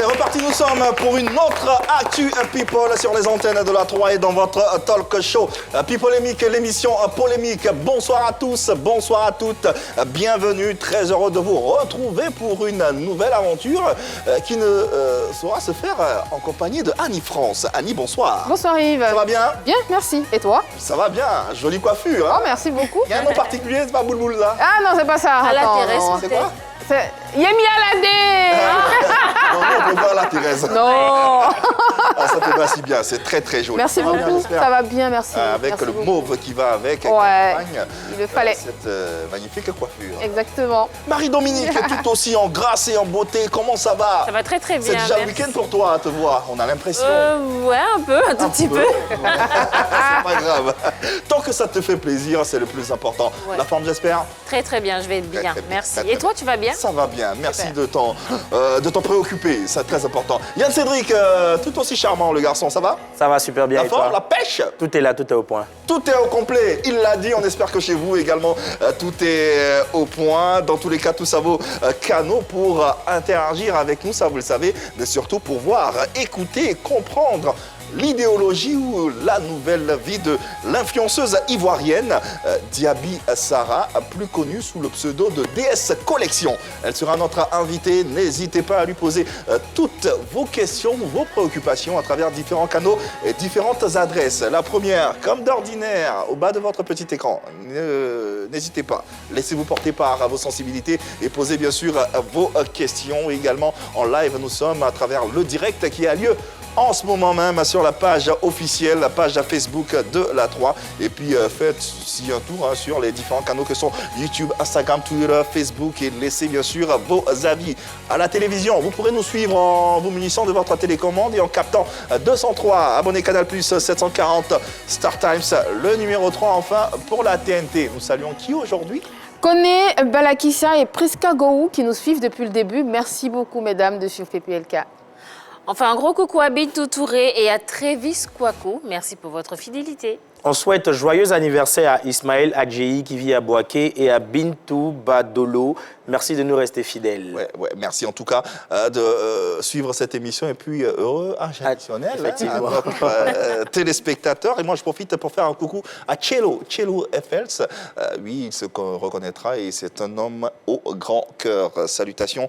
Allez, reparti, nous sommes pour une autre Actu People sur les antennes de la 3 et dans votre talk show Pipolémique, l'émission polémique. Bonsoir à tous, bonsoir à toutes, bienvenue, très heureux de vous retrouver pour une nouvelle aventure qui ne saura se faire en compagnie de Annie France. Annie, bonsoir. Bonsoir Yves. Ça va bien? Bien, merci. Et toi? Ça va bien, jolie coiffure. Hein? Oh, merci beaucoup. Il y a un nom particulier, c'est pas Boulboul là? Ah non, c'est pas ça. À la Attends, Thérèse, non. C'est quoi? Yemi Alade. Non, on peut voir la Thérèse. Non. Ah, ça te va si bien, c'est très très joli. Merci Ça va bien, beaucoup. j'espère. Ça va bien, merci. Avec Merci le beaucoup. mauve qui va avec, Ouais, accompagne, il le fallait. cette magnifique coiffure. Exactement. Marie-Dominique, tout aussi en grâce et en beauté, comment ça va? Ça va très très bien. C'est déjà le merci. week-end pour toi à te voir, on a l'impression. Ouais, un peu, un tout petit peu. C'est pas grave. Tant que ça te fait plaisir, c'est le plus important. Ouais. La forme, j'espère? Très très bien, je vais être bien. Très, très bien, Merci. très, très Et toi, tu vas bien? Ça va bien, merci Super. de t'en préoccuper, c'est très important. Yann Cédric, tout aussi charmant le garçon, ça va? Ça va super bien. La et forme, toi la pêche? Tout est là, tout est au point. Tout est au complet, il l'a dit, on espère que chez vous également, tout est au point. Dans tous les cas, tous à vos canaux pour interagir avec nous, ça vous le savez, mais surtout pour voir, écouter, comprendre l'idéologie ou la nouvelle vie de l'influenceuse ivoirienne Diaby Sarah, plus connue sous le pseudo de DS Collection. Elle sera notre invitée, n'hésitez pas à lui poser toutes vos questions, vos préoccupations à travers différents canaux et différentes adresses. La première, comme d'ordinaire, au bas de votre petit écran, n'hésitez pas, laissez-vous porter par vos sensibilités et posez bien sûr vos questions. Également en live, nous sommes à travers le direct qui a lieu en ce moment même sur la page officielle, la page Facebook de la 3. Et puis faites aussi un tour sur les différents canaux que sont YouTube, Instagram, Twitter, Facebook et laissez bien sûr vos avis. À la télévision, vous pourrez nous suivre en vous munissant de votre télécommande et en captant 203, abonnez Canal+, 740, Star Times, le numéro 3 enfin pour la TNT. Nous saluons qui aujourd'hui? Kone Balakissa et Priska Gou qui nous suivent depuis le début. Merci beaucoup, mesdames, de suivre PPLK. Enfin, un gros coucou à Bintou Touré et à Trévis Kouakou. Merci pour votre fidélité. On souhaite joyeux anniversaire à Ismaël Adjei qui vit à Boaké et à Bintou Badolo. Merci de nous rester fidèles. Ouais, merci en tout cas de suivre cette émission et puis heureux inconditionnel Effectivement. à notre téléspectateur. Et moi, je profite pour faire un coucou à Cello FLs. Oui, il se reconnaîtra et c'est un homme au grand cœur. Salutations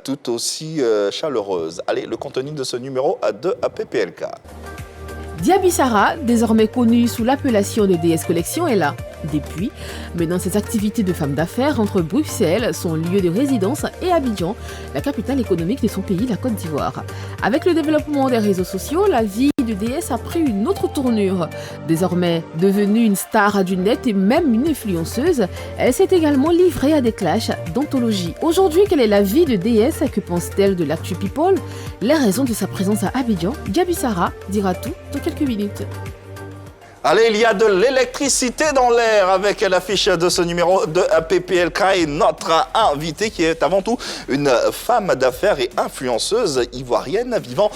tout aussi chaleureuses. Allez, le contenu de ce numéro de PPLK. Diaby Sarah, désormais connue sous l'appellation de DS Collection, est là depuis, menant ses activités de femme d'affaires entre Bruxelles, son lieu de résidence, et Abidjan, la capitale économique de son pays, la Côte d'Ivoire. Avec le développement des réseaux sociaux, la vie de DS a pris une autre tournure. Désormais devenue une star du net et même une influenceuse, elle s'est également livrée à des clashs d'anthologie. Aujourd'hui, quelle est la vie de DS? Que pense-t-elle de l'Actu People? Les raisons de sa présence à Abidjan? Diaby Sarah dira tout dans quelques minutes. Allez, il y a de l'électricité dans l'air avec l'affiche de ce numéro de PPLK et notre invitée qui est avant tout une femme d'affaires et influenceuse ivoirienne vivant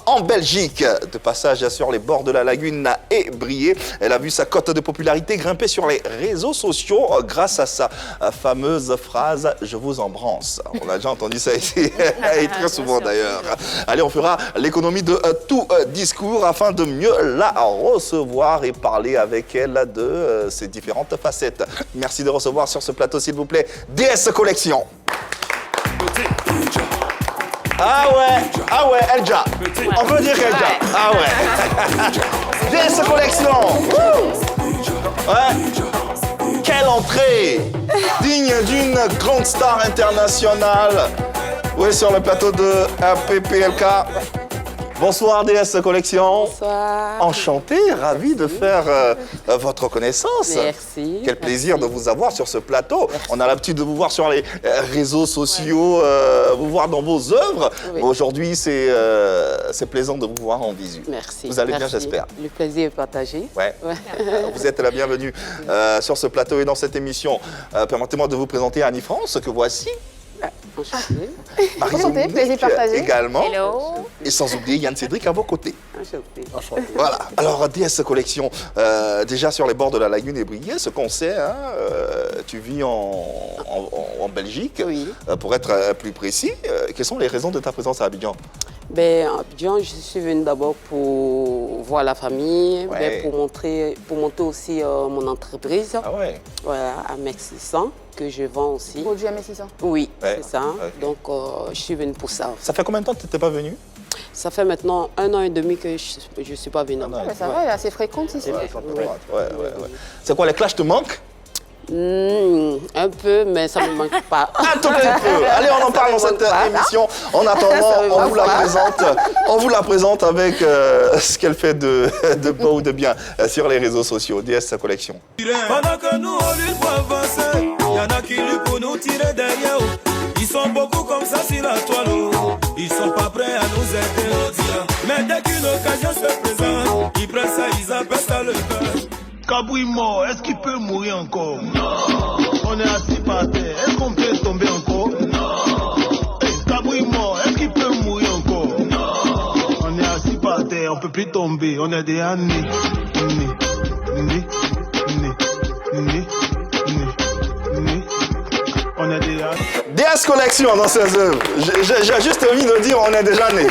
en Belgique. De passage sur les bords de la lagune et brillé, elle a vu sa cote de popularité grimper sur les réseaux sociaux grâce à sa fameuse phrase « Je vous embrasse ». On a déjà entendu ça ici, et très souvent d'ailleurs. Allez, on fera l'économie de tout discours afin de mieux la recevoir et parler avec elle de ses différentes facettes. Merci de recevoir sur ce plateau, s'il vous plaît, DS Collection. Ah ouais, Elja. On peut dire Elja. Ouais. Ah ouais. DS Collection. Ouais. Quelle entrée digne d'une grande star internationale. Oui, sur le plateau de PPLK. Bonsoir DS Collection. Bonsoir. Enchanté, ravi de faire votre connaissance. Merci. Quel plaisir de vous avoir sur ce plateau. Merci. On a l'habitude de vous voir sur les réseaux sociaux, vous voir dans vos œuvres. Oui. Mais aujourd'hui, c'est plaisant de vous voir en visu. Merci. Vous allez bien, Merci. j'espère. Le plaisir est partagé. Ouais. Vous êtes la bienvenue sur ce plateau et dans cette émission. Permettez-moi de vous présenter Annie France, que voici. Enchantée. Enchanté, plaisir partagé. Également. Hello. Et sans oublier Yann Cédric à vos côtés. Enchantée. Voilà, alors DS Collection, déjà sur les bords de la lagune ébriée, ce qu'on sait, hein, tu vis en Belgique, Oui. pour être plus précis, quelles sont les raisons de ta présence à Abidjan? Ben, à Abidjan, je suis venue d'abord pour voir la famille, Ouais. ben, pour monter aussi mon entreprise. Ah ouais. Voilà, à Mex600, que je vends aussi. Produit à Messisson. Oui, Ouais. c'est ça. Ok. Donc, je suis venue pour ça. Ça fait combien de temps que tu n'étais pas venu? Ça fait maintenant 1 an et demi que je ne suis pas venue. Un an et Mais ça va, elle est assez fréquente ici. Ouais. C'est quoi, les clashs te manquent? Un peu, mais ça ne me manque pas. Un tout petit peu. Allez, on en parle dans cette émission. En Ça attendant, me on manque vous la pas. présente. On vous la présente avec ce qu'elle fait de beau ou de bien sur les réseaux sociaux. DS Collection. Pendant que nous on lutte pour avancer, y en a qui luttent pour nous tirer derrière. Ils sont beaucoup comme ça sur la toile. Ils sont pas prêts à nous aider. Mais dès qu'une occasion se présente, ils prennent ça, ils appellent ça le cœur. Kabouille mort, est-ce qu'il peut mourir encore? Non. On est assis par terre, est-ce qu'on peut tomber encore? Non. Kabouille mort, est-ce qu'il peut mourir encore? Non. On est assis par terre, on peut plus tomber, on est des années. On est des années. DS Collection dans ses œuvres. J'ai juste envie de dire, on est déjà nés.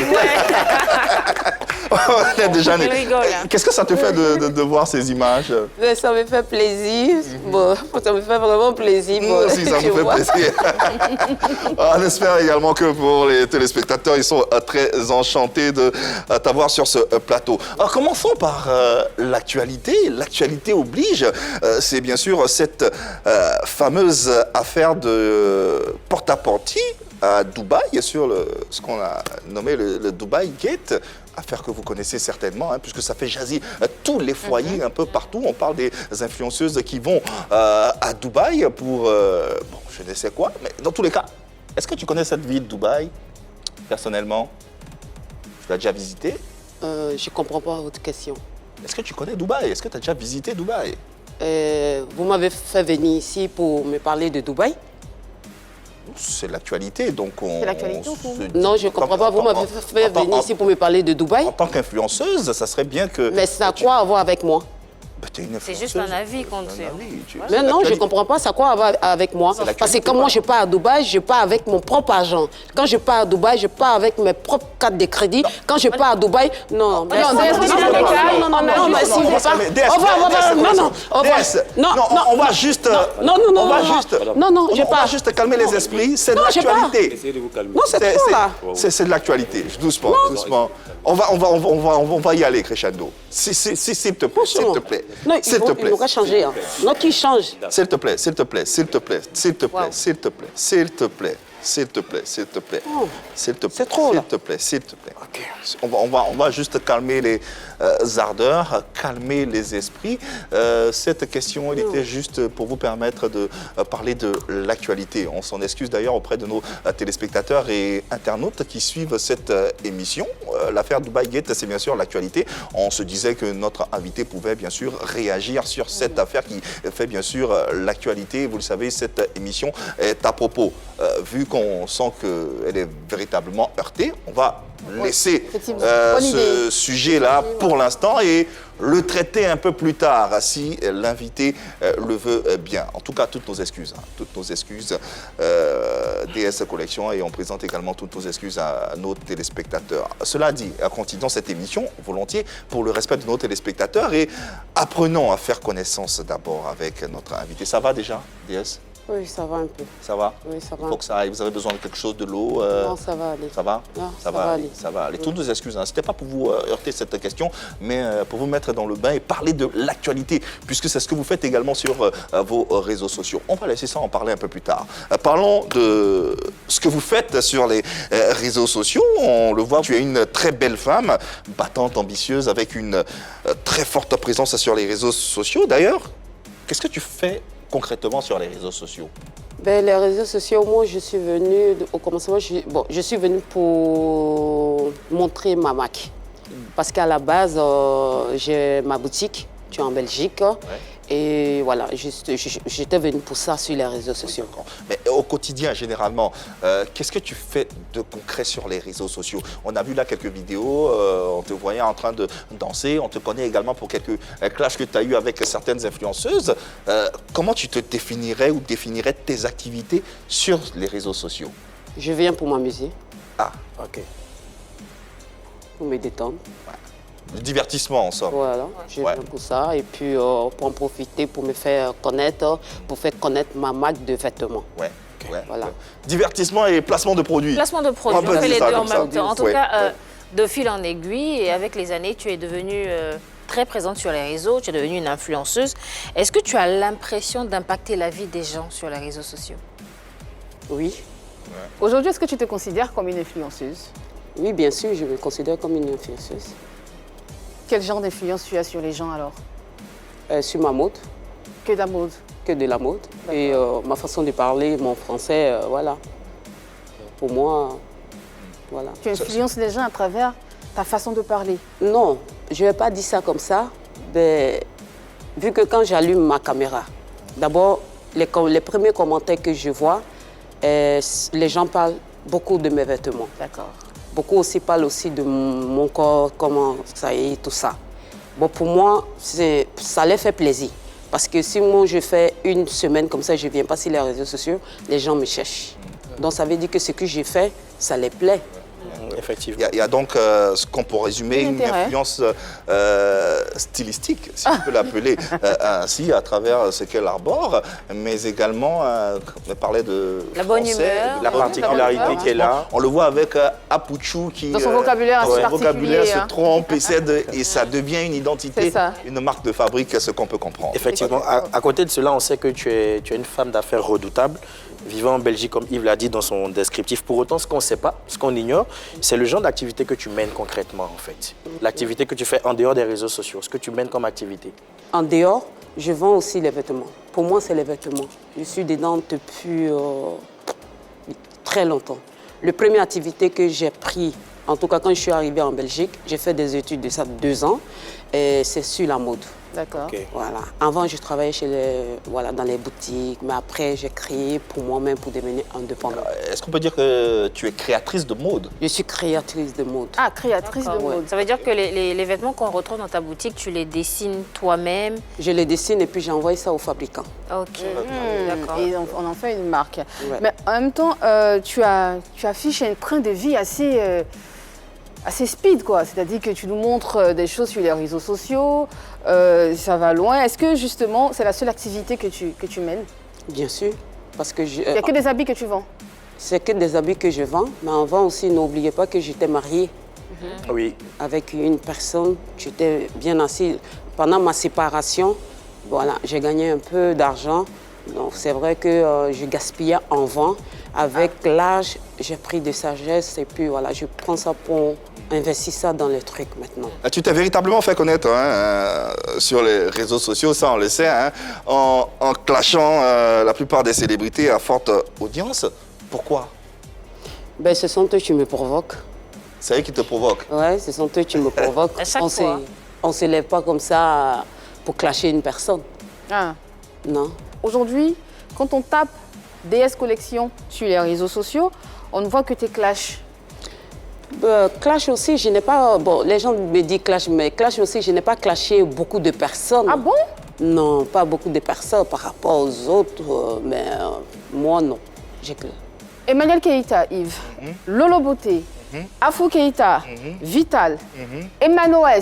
On est déjà nés. Il rigole, hein. Qu'est-ce que ça te fait de voir ces images? Mais ça me fait plaisir. Bon, ça me fait vraiment plaisir. Nous Bon, aussi, ça tu nous fait vois. plaisir. On espère également que pour les téléspectateurs, ils sont très enchantés de t'avoir sur ce plateau. Alors, commençons par l'actualité. L'actualité oblige. C'est bien sûr cette fameuse affaire de porte-à-porte à Dubaï, sur ce qu'on a nommé le Dubaï Gate. Affaire que vous connaissez certainement, hein, puisque ça fait jaser tous les foyers un peu partout. On parle des influenceuses qui vont à Dubaï pour, bon, je ne sais quoi, mais dans tous les cas, est-ce que tu connais cette ville, Dubaï, personnellement? Tu l'as déjà visité? Je ne comprends pas votre question. Est-ce que tu connais Dubaï? Est-ce que tu as déjà visité Dubaï? Vous m'avez fait venir ici pour me parler de Dubaï? C'est l'actualité, donc on... C'est l'actualité ou se vous? dit- Non, je ne comprends pas. Vous m'avez fait venir ici pour me parler de Dubaï? En tant qu'influenceuse, ça serait bien que... Mais ça a quoi à voir avec moi? Bah, t'es une C'est juste influenceuse. un avis qu'on te Un fait. avis, tu- Mais non, je ne l'actualité. comprends pas. Ça a quoi à voir avec moi? C'est l'actualité, Parce que quand moi je pars à Dubaï, je pars avec mon propre argent. Quand je pars à Dubaï, je pars avec mes propres cartes de crédit. Quand je pars à Dubaï, non. Non, mais s'il vous plaît. Mais DS, Au revoir, au revoir. Non, non, au revoir. DS, Non, non, on va juste... non, non, non, on va non, juste... non, non, je on va pars. juste calmer les esprits, c'est de Non, je pars. l'actualité. Non, c'est trop là. C'est de l'actualité, doucement, doucement. On va y aller, crescendo. S'il te plaît, s'il te plaît. Non, S'il te il plaît. faudra changer. Hein. Non, qu'il change. S'il te plaît, s'il te plaît, s'il te plaît, s'il te plaît, s'il te plaît, s'il te plaît, s'il te plaît, s'il te plaît, s'il te plaît, c'est trop, s'il là. te plaît, s'il te plaît. On va juste calmer les ardeurs, calmer les esprits. Cette question, elle était juste pour vous permettre de parler de l'actualité. On s'en excuse d'ailleurs auprès de nos téléspectateurs et internautes qui suivent cette émission. L'affaire Dubaï Gate, c'est bien sûr l'actualité. On se disait que notre invité pouvait bien sûr réagir sur cette affaire qui fait bien sûr l'actualité. Vous le savez, cette émission est à propos. Vu qu'on sent qu'elle est véritablement heurtée, on va laisser effectivement. Bonne ce idée. sujet-là pour l'instant et le traiter un peu plus tard si l'invité le veut bien. En tout cas, toutes nos excuses. Toutes nos excuses DS Collection, et on présente également toutes nos excuses à nos téléspectateurs. Cela dit, continuons cette émission volontiers pour le respect de nos téléspectateurs et apprenons à faire connaissance d'abord avec notre invité. Ça va déjà, DS? Oui, ça va un peu. Ça va? Oui, ça Il va. faut que ça aille. Vous avez besoin de quelque chose, de l'eau? Non, ça va aller. Ça va? Non, ça va aller. Ça va aller. Toutes nos excuses. Ce n'était pas pour vous heurter cette question, mais pour vous mettre dans le bain et parler de l'actualité, puisque c'est ce que vous faites également sur vos réseaux sociaux. On va laisser ça en parler un peu plus tard. Parlons de ce que vous faites sur les réseaux sociaux. On le voit, tu es une très belle femme, battante, ambitieuse, avec une très forte présence sur les réseaux sociaux. D'ailleurs, qu'est-ce que tu fais concrètement sur les réseaux sociaux? Ben, les réseaux sociaux, moi, je suis venue, au commencement, je suis venue pour montrer ma marque. Parce qu'à la base, j'ai ma boutique, tu es en Belgique. Et voilà, j'étais venue pour ça sur les réseaux sociaux. Mais au quotidien, généralement, qu'est-ce que tu fais de concret sur les réseaux sociaux? On a vu là quelques vidéos, on te voyait en train de danser, on te connaît également pour quelques clashs que tu as eu avec certaines influenceuses. Comment tu te définirais ou définirais tes activités sur les réseaux sociaux? Je viens pour m'amuser. Ah, Ok. pour me détendre. Du divertissement, en somme. Voilà, je Ouais. viens pour ça. Et puis, pour en profiter, pour me faire connaître, pour faire connaître ma marque de vêtements. Ouais. Ouais. Voilà. Divertissement et placement de produits. Placement de produits, On peut on fait dire les ça deux en comme ça. même temps. En tout Ouais, cas, ouais. de fil en aiguille, et avec les années, tu es devenue très présente sur les réseaux, tu es devenue une influenceuse. Est-ce que tu as l'impression d'impacter la vie des gens sur les réseaux sociaux? Oui, Aujourd'hui, est-ce que tu te considères comme une influenceuse? oui, bien sûr, je me considère comme une influenceuse. Quel genre d'influence tu as sur les gens alors? Sur ma mode, Que de la mode? que de la mode. Et ma façon de parler, mon français, voilà. Pour moi, voilà. Tu influences les gens à travers ta façon de parler. Non, je ne vais pas dire ça comme ça. Mais, vu que quand j'allume ma caméra, d'abord, les premiers commentaires que je vois, les gens parlent beaucoup de mes vêtements. D'accord. Beaucoup aussi parlent aussi de mon corps, comment ça est, tout ça. Bon, pour moi, ça leur fait plaisir. Parce que si moi, je fais une semaine comme ça, je ne viens pas sur les réseaux sociaux, les gens me cherchent. Donc, ça veut dire que ce que j'ai fait, ça les plaît. Effectivement. Il y a donc ce qu'on peut résumer Quel une intérêt. influence stylistique, si on peut l'appeler ainsi, à travers ce qu'elle arbore, mais également, on parlait de La bonne français, humeur, de La bonne particularité humeur. qu'elle a. On le voit avec Apouchou qui, Dans son vocabulaire assez son particulier, vocabulaire hein. se trompe et ça devient une identité, C'est ça. une marque de fabrique, ce qu'on peut comprendre. Effectivement, à côté de cela, on sait que tu es une femme d'affaires redoutable, vivant en Belgique, comme Yves l'a dit dans son descriptif. Pour autant, ce qu'on ne sait pas, ce qu'on ignore, c'est le genre d'activité que tu mènes concrètement, en fait. L'activité que tu fais en dehors des réseaux sociaux, ce que tu mènes comme activité. En dehors, je vends aussi les vêtements. Pour moi, c'est les vêtements. Je suis dedans depuis très longtemps. La première activité que j'ai prise, en tout cas quand je suis arrivée en Belgique, j'ai fait des études de ça 2 ans, et c'est sur la mode. D'accord. Ok. Voilà. Avant, je travaillais dans les boutiques, mais après, j'ai créé pour moi-même pour devenir indépendante. Est-ce qu'on peut dire que tu es créatrice de mode? Je suis créatrice de mode. Ah, créatrice de D'accord. mode. Ça veut dire que les vêtements qu'on retrouve dans ta boutique, tu les dessines toi-même? Je les dessine et puis j'envoie ça aux fabricants. Ok, d'accord. Et on en fait une marque. Ouais. Mais en même temps, tu affiches un train de vie assez speed, quoi. C'est-à-dire que tu nous montres des choses sur les réseaux sociaux, ça va loin. Est-ce que justement, c'est la seule activité que tu mènes? Bien sûr, parce que Il n'y a que des habits que tu vends? c'est que des habits que je vends, mais avant aussi, n'oubliez pas que j'étais mariée Oui. avec une personne, j'étais bien assise. Pendant ma séparation, voilà, j'ai gagné un peu d'argent. Donc c'est vrai que je gaspillais en vent. Avec l'âge, j'ai pris de sagesse et puis voilà, je prends ça pour investir ça dans les trucs maintenant. Tu t'es véritablement fait connaître sur les réseaux sociaux, ça on le sait, hein, en clashant la plupart des célébrités à forte audience. Pourquoi? Ben, ce sont eux qui me provoquent. C'est eux qui te provoquent. Ouais, ce sont eux qui me provoquent. À chaque On fois. on se lève pas comme ça pour clasher une personne. Ah. Non. Aujourd'hui, quand on tape DS Collection sur les réseaux sociaux, on ne voit que tes clashs. Clash aussi, je n'ai pas... Bon, les gens me disent clash, mais clash aussi, je n'ai pas clashé beaucoup de personnes. Ah bon? Non, pas beaucoup de personnes par rapport aux autres, mais moi, non. Emmanuel Keïta, Yves, Lolo Beauté, Afou Keïta, Vital, Emmanuel,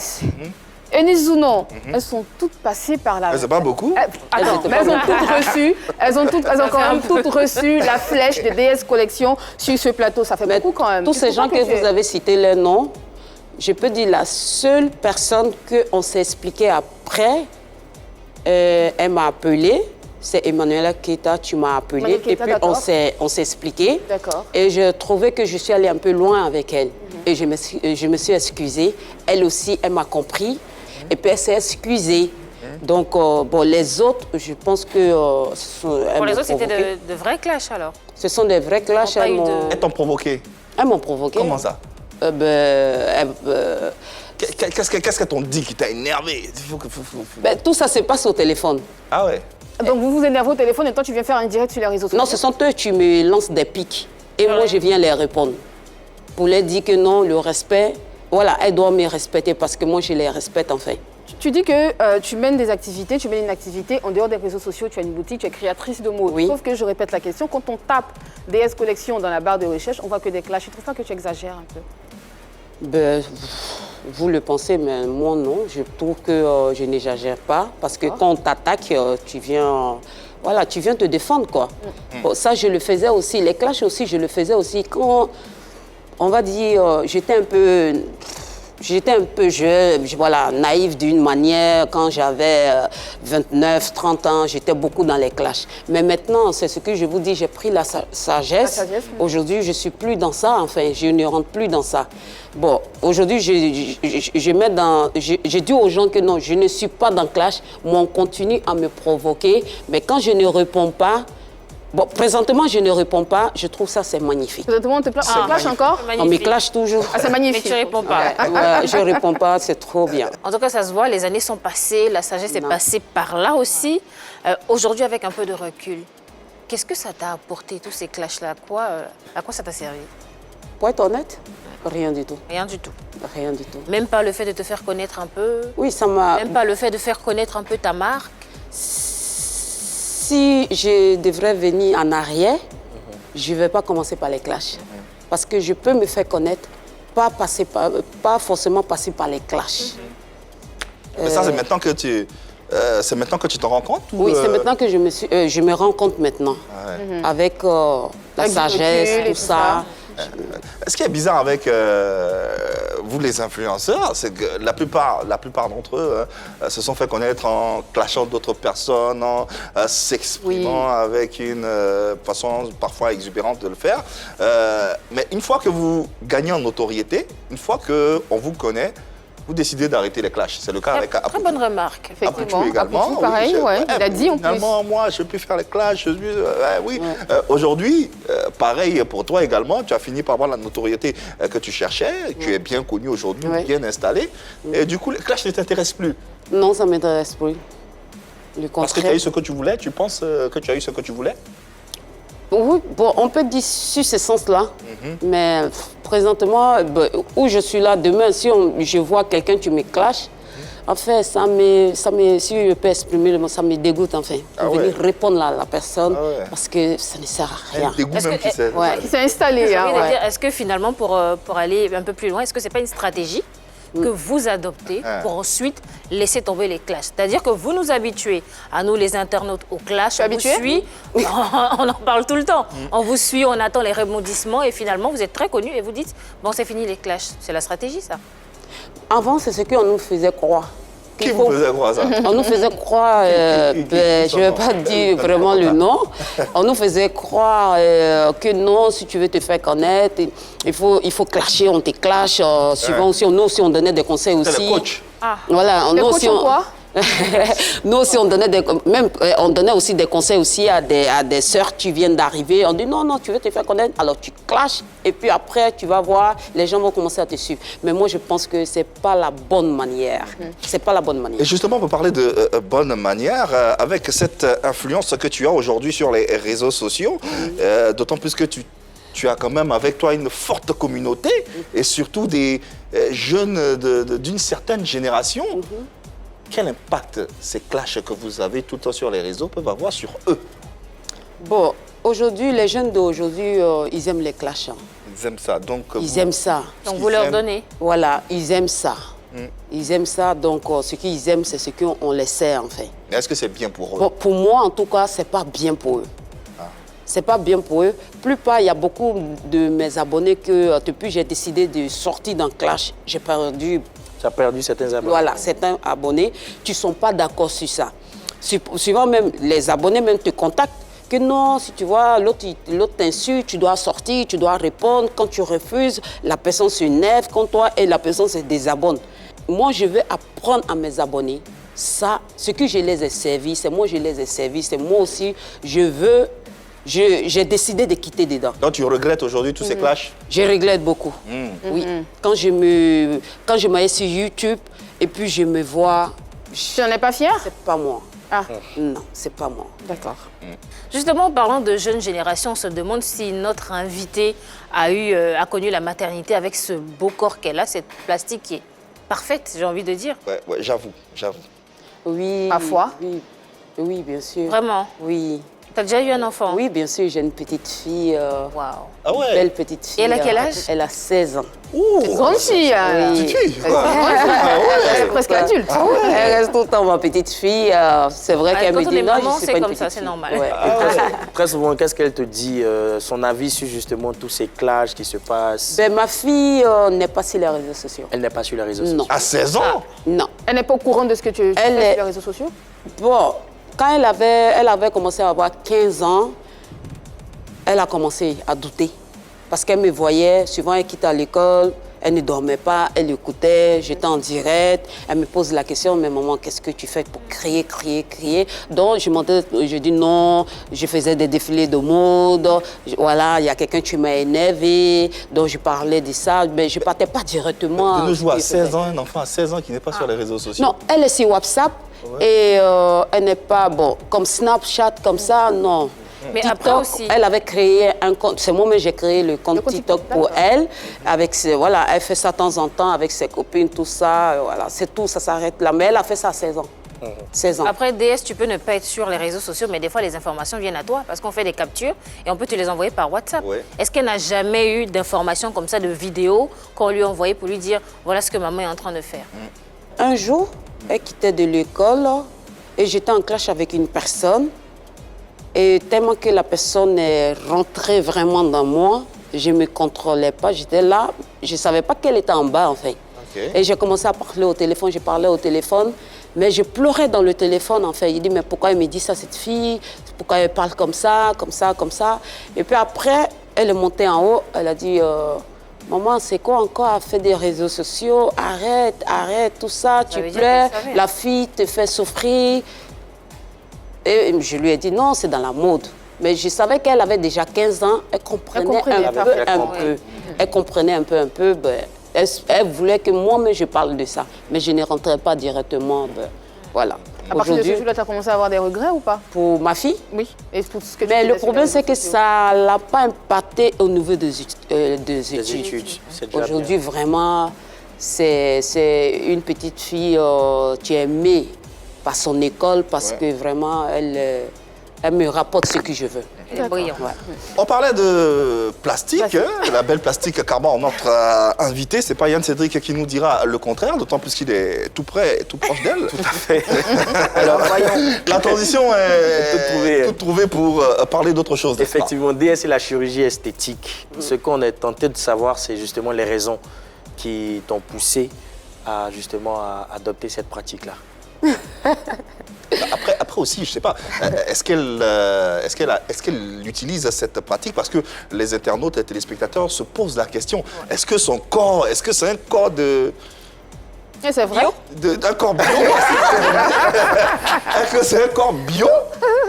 Eunice Zounon, elles sont toutes passées par là. C'est pas beaucoup. Attends, mais elles ont toutes reçu, elles ont quand même toutes reçu la flèche de DS Collection sur ce plateau. Ça fait Mais beaucoup quand même. tous ces gens que vous avez cités les noms, je peux dire la seule personne qu'on s'est expliqué après, elle m'a appelé, c'est Emmanuel Keïta, tu m'as appelé, Emmanuel Keïta, et puis d'accord. on s'est expliqué. D'accord. Et je trouvais que je suis allée un peu loin avec elle. Et je me suis excusée. Elle aussi, elle m'a compris. Et puis elle s'est excusée. Donc, bon, les autres, je pense que... Pour les autres, c'était de vrais clashs alors? Ce sont des vrais clashs. Ils n'ont pas Elles eu de- Elles t'ont provoqué. m'ont provoqué. Comment ça? Qu'est-ce qu'elles t'ont dit qui t'a énervé? Ben, tout ça se passe au téléphone. Ah ouais. Donc vous vous énervez au téléphone et toi tu viens faire un direct sur les réseaux sociaux. Non, ce sont eux qui me lancent des pics. Et moi, je viens les répondre. Pour leur dire que non, le respect, voilà, elles doivent me respecter parce que moi, je les respecte en fait. Tu dis que tu mènes des activités, tu mènes une activité en dehors des réseaux sociaux, tu as une boutique, tu es créatrice de mode. Oui. Sauf que je répète la question, quand on tape DS Collection dans la barre de recherche, on voit que des clashs. Tu ne trouves pas que tu exagères un peu? Ben, vous le pensez, mais moi non. Je trouve que je n'exagère pas parce que quand on t'attaque, tu viens te défendre, quoi. Bon, ça, je le faisais aussi. Les clashs aussi, je le faisais aussi. Quand, on va dire, j'étais un peu jeune, voilà, naïve d'une manière. Quand j'avais 29, 30 ans, j'étais beaucoup dans les clashs. Mais maintenant, c'est ce que je vous dis, j'ai pris la sagesse. Aujourd'hui, je ne suis plus dans ça, enfin, je ne rentre plus dans ça. Bon, aujourd'hui, je dis aux gens que non, je ne suis pas dans le clash, mais on continue à me provoquer. Mais quand je ne réponds pas, bon, présentement, je ne réponds pas. Je trouve ça, c'est magnifique. Présentement, on te clash encore? On me clash toujours. Ah, c'est magnifique. Mais tu réponds pas. Ouais, je ne réponds pas, c'est trop bien. En tout cas, ça se voit, les années sont passées, la sagesse est passée par là aussi. Aujourd'hui, avec un peu de recul, qu'est-ce que ça t'a apporté, tous ces clashs-là? À quoi ça t'a servi? Pour être honnête, rien du tout. Rien du tout. Rien du tout. Même pas le fait de te faire connaître un peu? Oui, ça m'a... Même pas le fait de faire connaître un peu ta marque? Si je devrais venir en arrière, je ne vais pas commencer par les clashs. Parce que je peux me faire connaître, pas forcément passer par les clashs. Mais ça, c'est maintenant que tu... c'est maintenant que tu t'en rends compte? Oui, c'est maintenant que je me rends compte maintenant. Avec la sagesse, tout ça. Ce qui est bizarre avec vous les influenceurs, c'est que la plupart d'entre eux se sont fait connaître en clashant d'autres personnes, en s'exprimant avec une façon parfois exubérante de le faire. Mais une fois que vous gagnez en notoriété, une fois qu'on vous connaît, vous décidez d'arrêter les clashs. C'est le cas avec Très bonne remarque. Effectivement. également. Apoutou, pareil, il a dit en plus. Finalement, moi, je ne peux plus faire les clashs. Aujourd'hui, pareil pour toi également, tu as fini par avoir la notoriété que tu cherchais. Tu es bien connu aujourd'hui, bien installé. Et du coup, les clashs ne t'intéressent plus. Non, ça ne m'intéresse plus. Le contraire. Parce que tu as eu ce que tu voulais, tu penses que tu as eu ce que tu voulais? Oui, bon, on peut dire sur ce sens-là, mais présentement, où je suis là, demain, si je vois quelqu'un qui me clash, en fait, si je peux exprimer, ça me dégoûte, enfin, de venir répondre à la personne, parce que ça ne sert à rien. Il s'est installé. Est-ce que finalement, pour aller un peu plus loin, est-ce que ce n'est pas une stratégie que vous adoptez pour ensuite laisser tomber les clashs? C'est-à-dire que vous nous habituez, à nous les internautes, au clash, on vous suit, on en parle tout le temps. On vous suit, on attend les rebondissements et finalement vous êtes très connus et vous dites, bon c'est fini les clashs. C'est la stratégie ça? Avant c'est ce qu'on nous faisait croire. Qui vous faisait croire ça? On nous faisait croire, je ne vais pas dire vraiment le nom, on nous faisait croire que non, si tu veux te faire connaître, il faut clasher, on te clash, suivant aussi, nous aussi on donnait des conseils aussi. C'est le coach. Voilà, Le coach en quoi? Nous aussi, on donnait aussi des conseils aussi à des sœurs qui viennent d'arriver. On dit non, tu veux te faire connaître, alors tu clashes et puis après, tu vas voir, les gens vont commencer à te suivre. Mais moi, je pense que ce n'est pas la bonne manière. C'est pas la bonne manière. Et justement, pour parler de bonne manière, avec cette influence que tu as aujourd'hui sur les réseaux sociaux, d'autant plus que tu as quand même avec toi une forte communauté et surtout des jeunes d'une certaine génération. Quel impact ces clashs que vous avez tout le temps sur les réseaux peuvent avoir sur eux? Bon, aujourd'hui, les jeunes d'aujourd'hui, ils aiment les clashs. Ils aiment ça, donc... Ils aiment ça. Donc vous leur donnez? Voilà, ils aiment ça. Ils aiment ça, donc ce qu'ils aiment, c'est ce qu'on les sert, en fait. Est-ce que c'est bien pour eux? Bon, pour moi, en tout cas, c'est pas bien pour eux. C'est pas bien pour eux. Plupart, il y a beaucoup de mes abonnés que depuis j'ai décidé de sortir d'un clash, j'ai perdu... Tu as perdu certains abonnés. Voilà, certains abonnés qui ne sont pas d'accord sur ça. Souvent même, les abonnés même te contactent que non, si tu vois, l'autre t'insulte, tu dois sortir, tu dois répondre. Quand tu refuses, la personne s'énerve contre toi et la personne se désabonne. Moi, je veux apprendre à mes abonnés. Ça, ce que je les ai servis, c'est moi je les ai servis, c'est moi aussi, j'ai décidé de quitter dedans. Donc tu regrettes aujourd'hui tous ces clashs? Je regrette beaucoup. Oui. Quand je m'aille sur YouTube et puis je me vois... Tu n'en es pas fière? C'est pas moi. Ah. Non, c'est pas moi. D'accord. Justement, en parlant de jeunes générations, on se demande si notre invitée a connu la maternité avec ce beau corps qu'elle a, cette plastique qui est parfaite, j'ai envie de dire. Ouais, j'avoue. Oui. Parfois? Oui, bien sûr. Vraiment? Oui. Tu as déjà eu un enfant? Oui, bien sûr, j'ai une petite fille. Waouh. Ah ouais. Belle petite fille. Et elle a quel âge? Elle a 16 ans. C'est une grande fille. Oui. Petite fille. Elle est presque adulte. Elle reste tout le temps ma petite fille. C'est vrai qu'elle me Quand on dit est non, maman, je suis c'est pas une comme ça, petite c'est fille. normal. Ouais. Très souvent, qu'est-ce qu'elle te dit, son avis sur justement tous ces clashs qui se passent? Ben, ma fille n'est pas sur les réseaux sociaux. Elle n'est pas sur les réseaux sociaux. Non. À 16 ans? Non. Elle n'est pas au courant de ce que tu fais Elle sur est- les réseaux sociaux? Bon, quand elle avait commencé à avoir 15 ans, elle a commencé à douter. Parce qu'elle me voyait, souvent elle quittait à l'école, elle ne dormait pas, elle écoutait, j'étais en direct, elle me pose la question, mais maman, qu'est-ce que tu fais pour crier? Donc je dis non, je faisais des défilés de mode, voilà, il y a quelqu'un qui m'a énervé, donc je parlais de ça, mais je ne partais pas directement. De nous jouer à ce que je 16 faisais. ans, un enfant à 16 ans qui n'est pas sur les réseaux sociaux. Non, elle est sur WhatsApp et elle n'est pas, bon, comme Snapchat, comme ça, non. Mais TikTok, après aussi... elle avait créé un compte, c'est moi-même j'ai créé le compte TikTok pour elle, avec voilà, elle fait ça de temps en temps avec ses copines, tout ça, voilà, c'est tout, ça s'arrête là. Mais elle a fait ça à 16 ans. 16 ans. Après, DS, tu peux ne pas être sur les réseaux sociaux, mais des fois, les informations viennent à toi parce qu'on fait des captures et on peut te les envoyer par WhatsApp. Ouais. Est-ce qu'elle n'a jamais eu d'informations comme ça, de vidéos qu'on lui a envoyées pour lui dire voilà ce que maman est en train de faire? Un jour, elle quittait de l'école et j'étais en clash avec une personne. Et tellement que la personne est rentrée vraiment dans moi, je ne me contrôlais pas. J'étais là, je ne savais pas qu'elle était en bas, en fait. Okay. Et j'ai commencé à parler au téléphone, je parlais au téléphone, mais je pleurais dans le téléphone, en fait. Il dit, mais pourquoi elle me dit ça, cette fille? Pourquoi elle parle comme ça? Et puis après, elle est montée en haut, elle a dit... Maman, c'est quoi encore à faire des réseaux sociaux? Arrête, tout ça, tu veut dire pleures, qu'elle savait. la fille te fait souffrir. Et je lui ai dit non, c'est dans la mode. Mais je savais qu'elle avait déjà 15 ans, elle comprenait un peu. Elle comprenait un peu. Ben, elle voulait que moi-même je parle de ça. Mais je ne rentrais pas directement. Ben, voilà. À partir de ce jour-là, tu as commencé à avoir des regrets ou pas? Pour ma fille? Oui. Et pour ce que tu Mais faisais le sur problème, les c'est que réseaux sociaux. ça ne l'a pas impacté au niveau des études. C'est déjà Aujourd'hui, bien. vraiment, c'est une petite fille qui est aimée par son école parce que vraiment, elle me rapporte ce que je veux. Elle est brillante. On parlait de plastique, hein, la belle plastique Karma, notre invité. C'est pas Yann Cédric qui nous dira le contraire, d'autant plus qu'il est tout près et tout proche d'elle. Tout à fait. Alors, la transition est toute trouvée pour parler d'autre chose. n'est-ce pas? Effectivement, DS et la chirurgie esthétique. Ce qu'on est tenté de savoir, c'est justement les raisons qui t'ont poussé à justement à adopter cette pratique-là. Après aussi, je sais pas, est-ce qu'elle utilise cette pratique parce que les internautes et les téléspectateurs se posent la question, est-ce que son corps, est-ce que c'est un corps de... Et c'est vrai. D'un corps bio? Est-ce que c'est un corps bio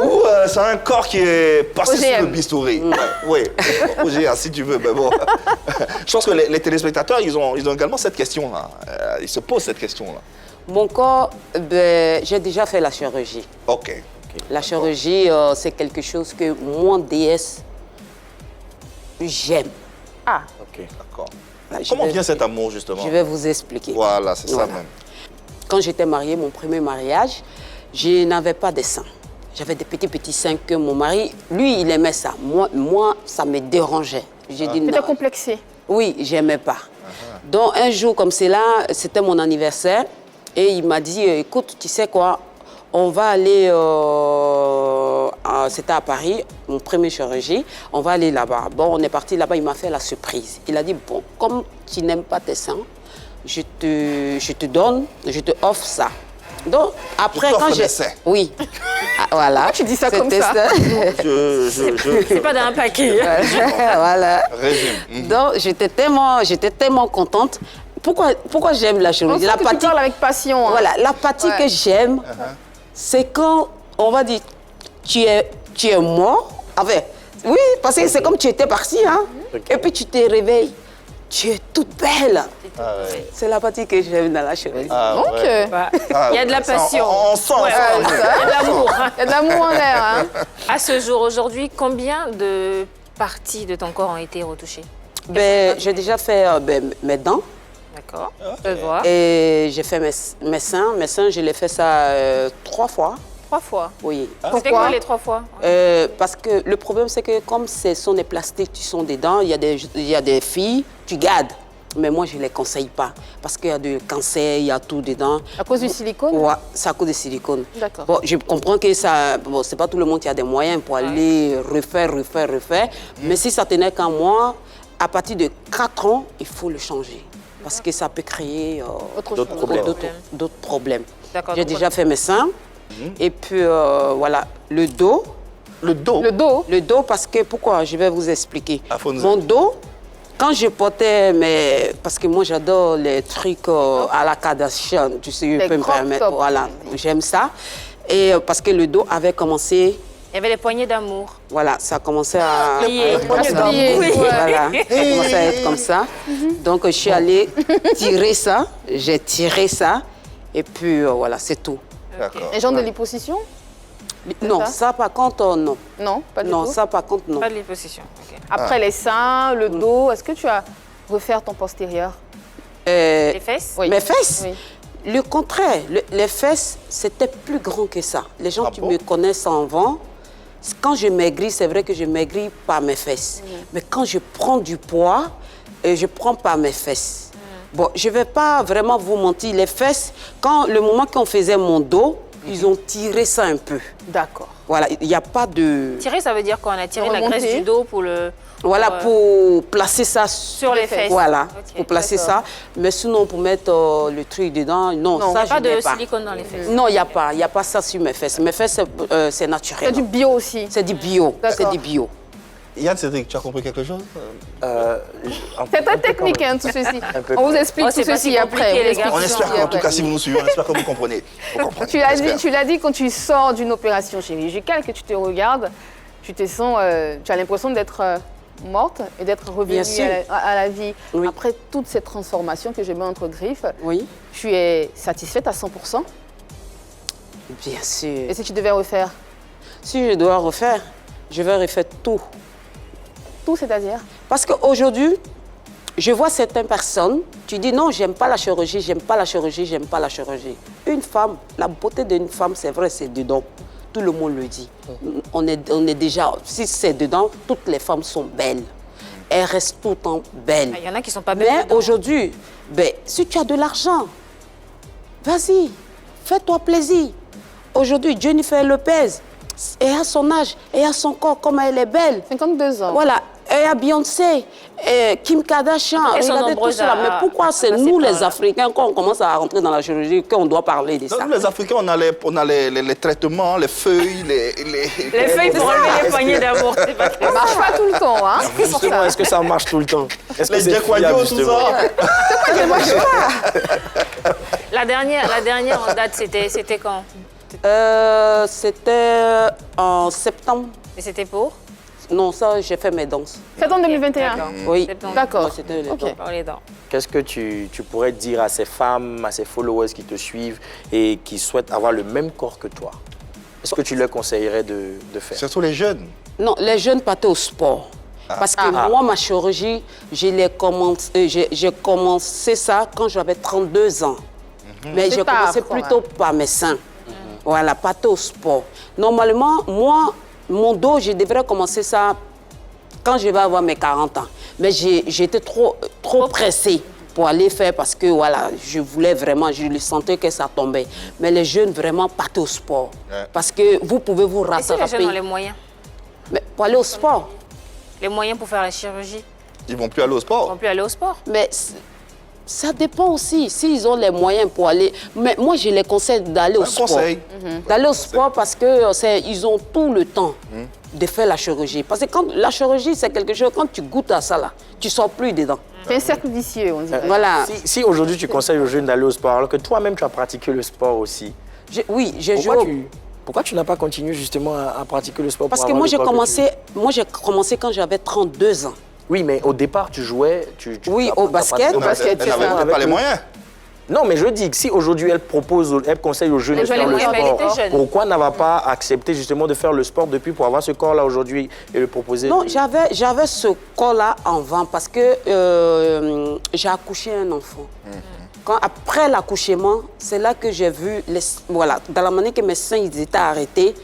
ou c'est un corps qui est passé sous le bistouri? Oui, OGM si tu veux, mais bon. Je pense que les téléspectateurs, ils ont également cette question-là. Ils se posent cette question-là. Mon corps, ben, j'ai déjà fait la chirurgie. Ok. La chirurgie, c'est quelque chose que moi, DS, j'aime. Ah, Ok. D'accord. Je Comment vais- vient cet amour, justement? Je vais vous expliquer. Voilà, c'est Voilà. ça même. Quand j'étais mariée, mon premier mariage, je n'avais pas de seins. J'avais des petits seins que mon mari, lui, il aimait ça. Moi ça me dérangeait. J'ai dit tu non. t'es complexé. Oui, j'aimais pas. Donc un jour comme cela, c'était mon anniversaire et il m'a dit, écoute, tu sais quoi, on va aller, c'était à Paris, mon premier chirurgie, on va aller là-bas. Bon, on est parti là-bas, il m'a fait la surprise. Il a dit, bon, comme tu n'aimes pas tes seins, je te offre ça. Donc après, t'offre quand des j'ai... seins. Oui. Ah, voilà. Tu dis ça comme C'était ça. C'est pas dans un paquet. Voilà. Résume. Donc, j'étais tellement contente. Pourquoi j'aime la On chirurgie? sent que tu parles avec passion. Hein. Voilà, la partie Ouais. que j'aime, c'est quand on va dire, tu es mort. Enfin, oui, parce que c'est comme tu étais parti, hein. Et puis tu te réveilles, tu es toute belle. C'est la partie que j'aime dans la chirurgie. Donc, Il y a de la passion. On sent. Ouais, on sent. il y a de l'amour. il y a de l'amour en l'air. Hein. À ce jour, aujourd'hui, combien de parties de ton corps ont été retouchées? Ben, j'ai déjà fait mes dents. D'accord. Je peux voir. Et j'ai fait mes seins. Mes seins, je l'ai fait ça 3 fois. 3 fois. Oui. C'était quoi les 3 fois? Parce que le problème, c'est que comme ce sont des plastiques qui sont dedans, il y a des filles, tu gardes. Mais moi, je ne les conseille pas. Parce qu'il y a du cancer, il y a tout dedans. À cause du silicone? Ouais, c'est à cause du silicone. D'accord. Bon, je comprends que ça... Bon, c'est pas tout le monde qui a des moyens pour aller refaire. Mais si ça tenait qu'à moi, à partir de 4 ans, il faut le changer. Parce que ça peut créer d'autres problèmes. J'ai déjà fait mes seins. Et puis, voilà, le dos. Le dos? Le dos? Le dos, parce que... Pourquoi? Je vais vous expliquer. Mon dos... Quand je portais, parce que moi j'adore les trucs à la Kardashian, tu sais, je peux me permettre, voilà, j'aime ça. Et parce que le dos avait commencé... Il y avait les poignées d'amour. Voilà, ça a commencé à... Les poignées d'amour, voilà, ça a commencé à être comme ça. Donc je suis allée tirer ça, j'ai tiré ça, et puis voilà, c'est tout. D'accord. Les gens de liposuction? Non, ça par contre, non. Non, pas du tout? Non, ça par contre, non. Pas de liposuction. Après les seins, le dos, est-ce que tu as refaire ton postérieur? Les fesses? Oui. Mes fesses? Oui. Le contraire, les fesses, c'était plus grand que ça. Les gens qui me connaissent avant, quand je maigris, c'est vrai que je maigris par mes fesses. Mais quand je prends du poids, je ne prends pas mes fesses. Bon, je ne vais pas vraiment vous mentir. Les fesses, le moment qu'on faisait mon dos, ils ont tiré ça un peu. D'accord. Voilà, il n'y a pas de... Tirer, ça veut dire qu'on a tiré la graisse du dos pour le... Voilà, pour placer ça sur les fesses. Voilà, pour placer ça. Mais sinon, pour mettre le truc dedans, non, ça, je n'ai pas. Il n'y a pas de silicone dans les fesses? Non, il n'y a pas. Il n'y a pas ça sur mes fesses. Mes fesses, c'est naturel. C'est du bio aussi? C'est du bio. C'est du bio. Yann, Cédric, tu as compris quelque chose? C'est très technique, hein, tout ceci. On vous explique tout ceci après. On espère qu'en tout cas, si vous nous suivez, on espère que vous comprenez. Tu l'as dit, quand tu sors d'une opération chirurgicale, que tu te regardes, tu te sens, tu as l'impression d'être morte et d'être revenue à la vie. Oui. Après toute cette transformation que je mets entre griffes, oui. Tu es satisfaite à 100%? Bien sûr. Et si tu devais refaire? Si je dois refaire, je vais refaire tout. Tout, c'est-à-dire? Parce qu'aujourd'hui, je vois certaines personnes, tu dis non, j'aime pas la chirurgie, j'aime pas la chirurgie, j'aime pas la chirurgie. Une femme, la beauté d'une femme, c'est vrai, c'est dedans. Tout le monde le dit. On est déjà, si c'est dedans, toutes les femmes sont belles. Elles restent tout le temps belles. Il y en a qui sont pas belles. Mais aujourd'hui, si tu as de l'argent, vas-y, fais-toi plaisir. Aujourd'hui, Jennifer Lopez, elle a son âge, elle a son corps, comme elle est belle. 52 ans. Voilà. Et à Beyoncé, Kim Kardashian, regardez tout cela. Mais pourquoi c'est nous, les Africains, quand on commence à rentrer dans la chirurgie, qu'on doit parler de ça? Nous, les Africains, on a les traitements, les feuilles, les feuilles pour enlever les poignées d'amour. Ça ne marche pas tout le temps, hein? Justement, est-ce que ça marche tout le temps? Les Djekwagyo, tout ça. Ça ne marche pas. La dernière en date, c'était quand? C'était en septembre. Et c'était pour? Non, ça, j'ai fait mes danses. Septembre 2021? Oui. D'accord. C'était les dents. Qu'est-ce que tu pourrais dire à ces femmes, à ces followers qui te suivent et qui souhaitent avoir le même corps que toi? Est-ce que tu leur conseillerais de faire? Surtout les jeunes. Non, les jeunes partaient au sport. Parce que moi, ma chirurgie, j'ai commencé ça quand j'avais 32 ans. Mais j'ai commencé plutôt par mes seins. Voilà, partir au sport. Normalement, moi, mon dos, je devrais commencer ça quand je vais avoir mes 40 ans. Mais j'étais trop pressée pour aller faire parce que voilà, je voulais vraiment, je le sentais que ça tombait. Mais les jeunes, vraiment, partent au sport. Parce que vous pouvez vous rattraper. Et si les jeunes ont les moyens? Mais pour aller au sport. Les moyens pour faire la chirurgie? Ils ne vont plus aller au sport. Ils ne vont plus aller au sport. Mais ça dépend aussi, s'ils ont les moyens pour aller. Mais moi, je les conseille d'aller au sport. D'aller au sport parce qu'ils ont tout le temps de faire la chirurgie. Parce que quand la chirurgie, c'est quelque chose, quand tu goûtes à ça, là, tu ne sors plus dedans. C'est un cercle vicieux, on dirait. Voilà. Si aujourd'hui, tu conseilles aux jeunes d'aller au sport, alors que toi-même, tu as pratiqué le sport aussi. Oui, j'ai joué. Pourquoi tu n'as pas continué justement à pratiquer le sport? Parce que moi, j'ai commencé quand j'avais 32 ans. Oui, mais au départ, tu jouais... Oui, au basket. Elle n'avait pas les moyens. Non, mais je dis que si aujourd'hui elle conseille aux jeunes de faire le sport, pourquoi n'avoir pas accepté justement de faire le sport depuis pour avoir ce corps-là aujourd'hui et le proposer? Non, j'avais ce corps-là en vent parce que j'ai accouché un enfant. Après l'accouchement, c'est là que j'ai vu, voilà, dans la manière que mes seins ils étaient arrêtés,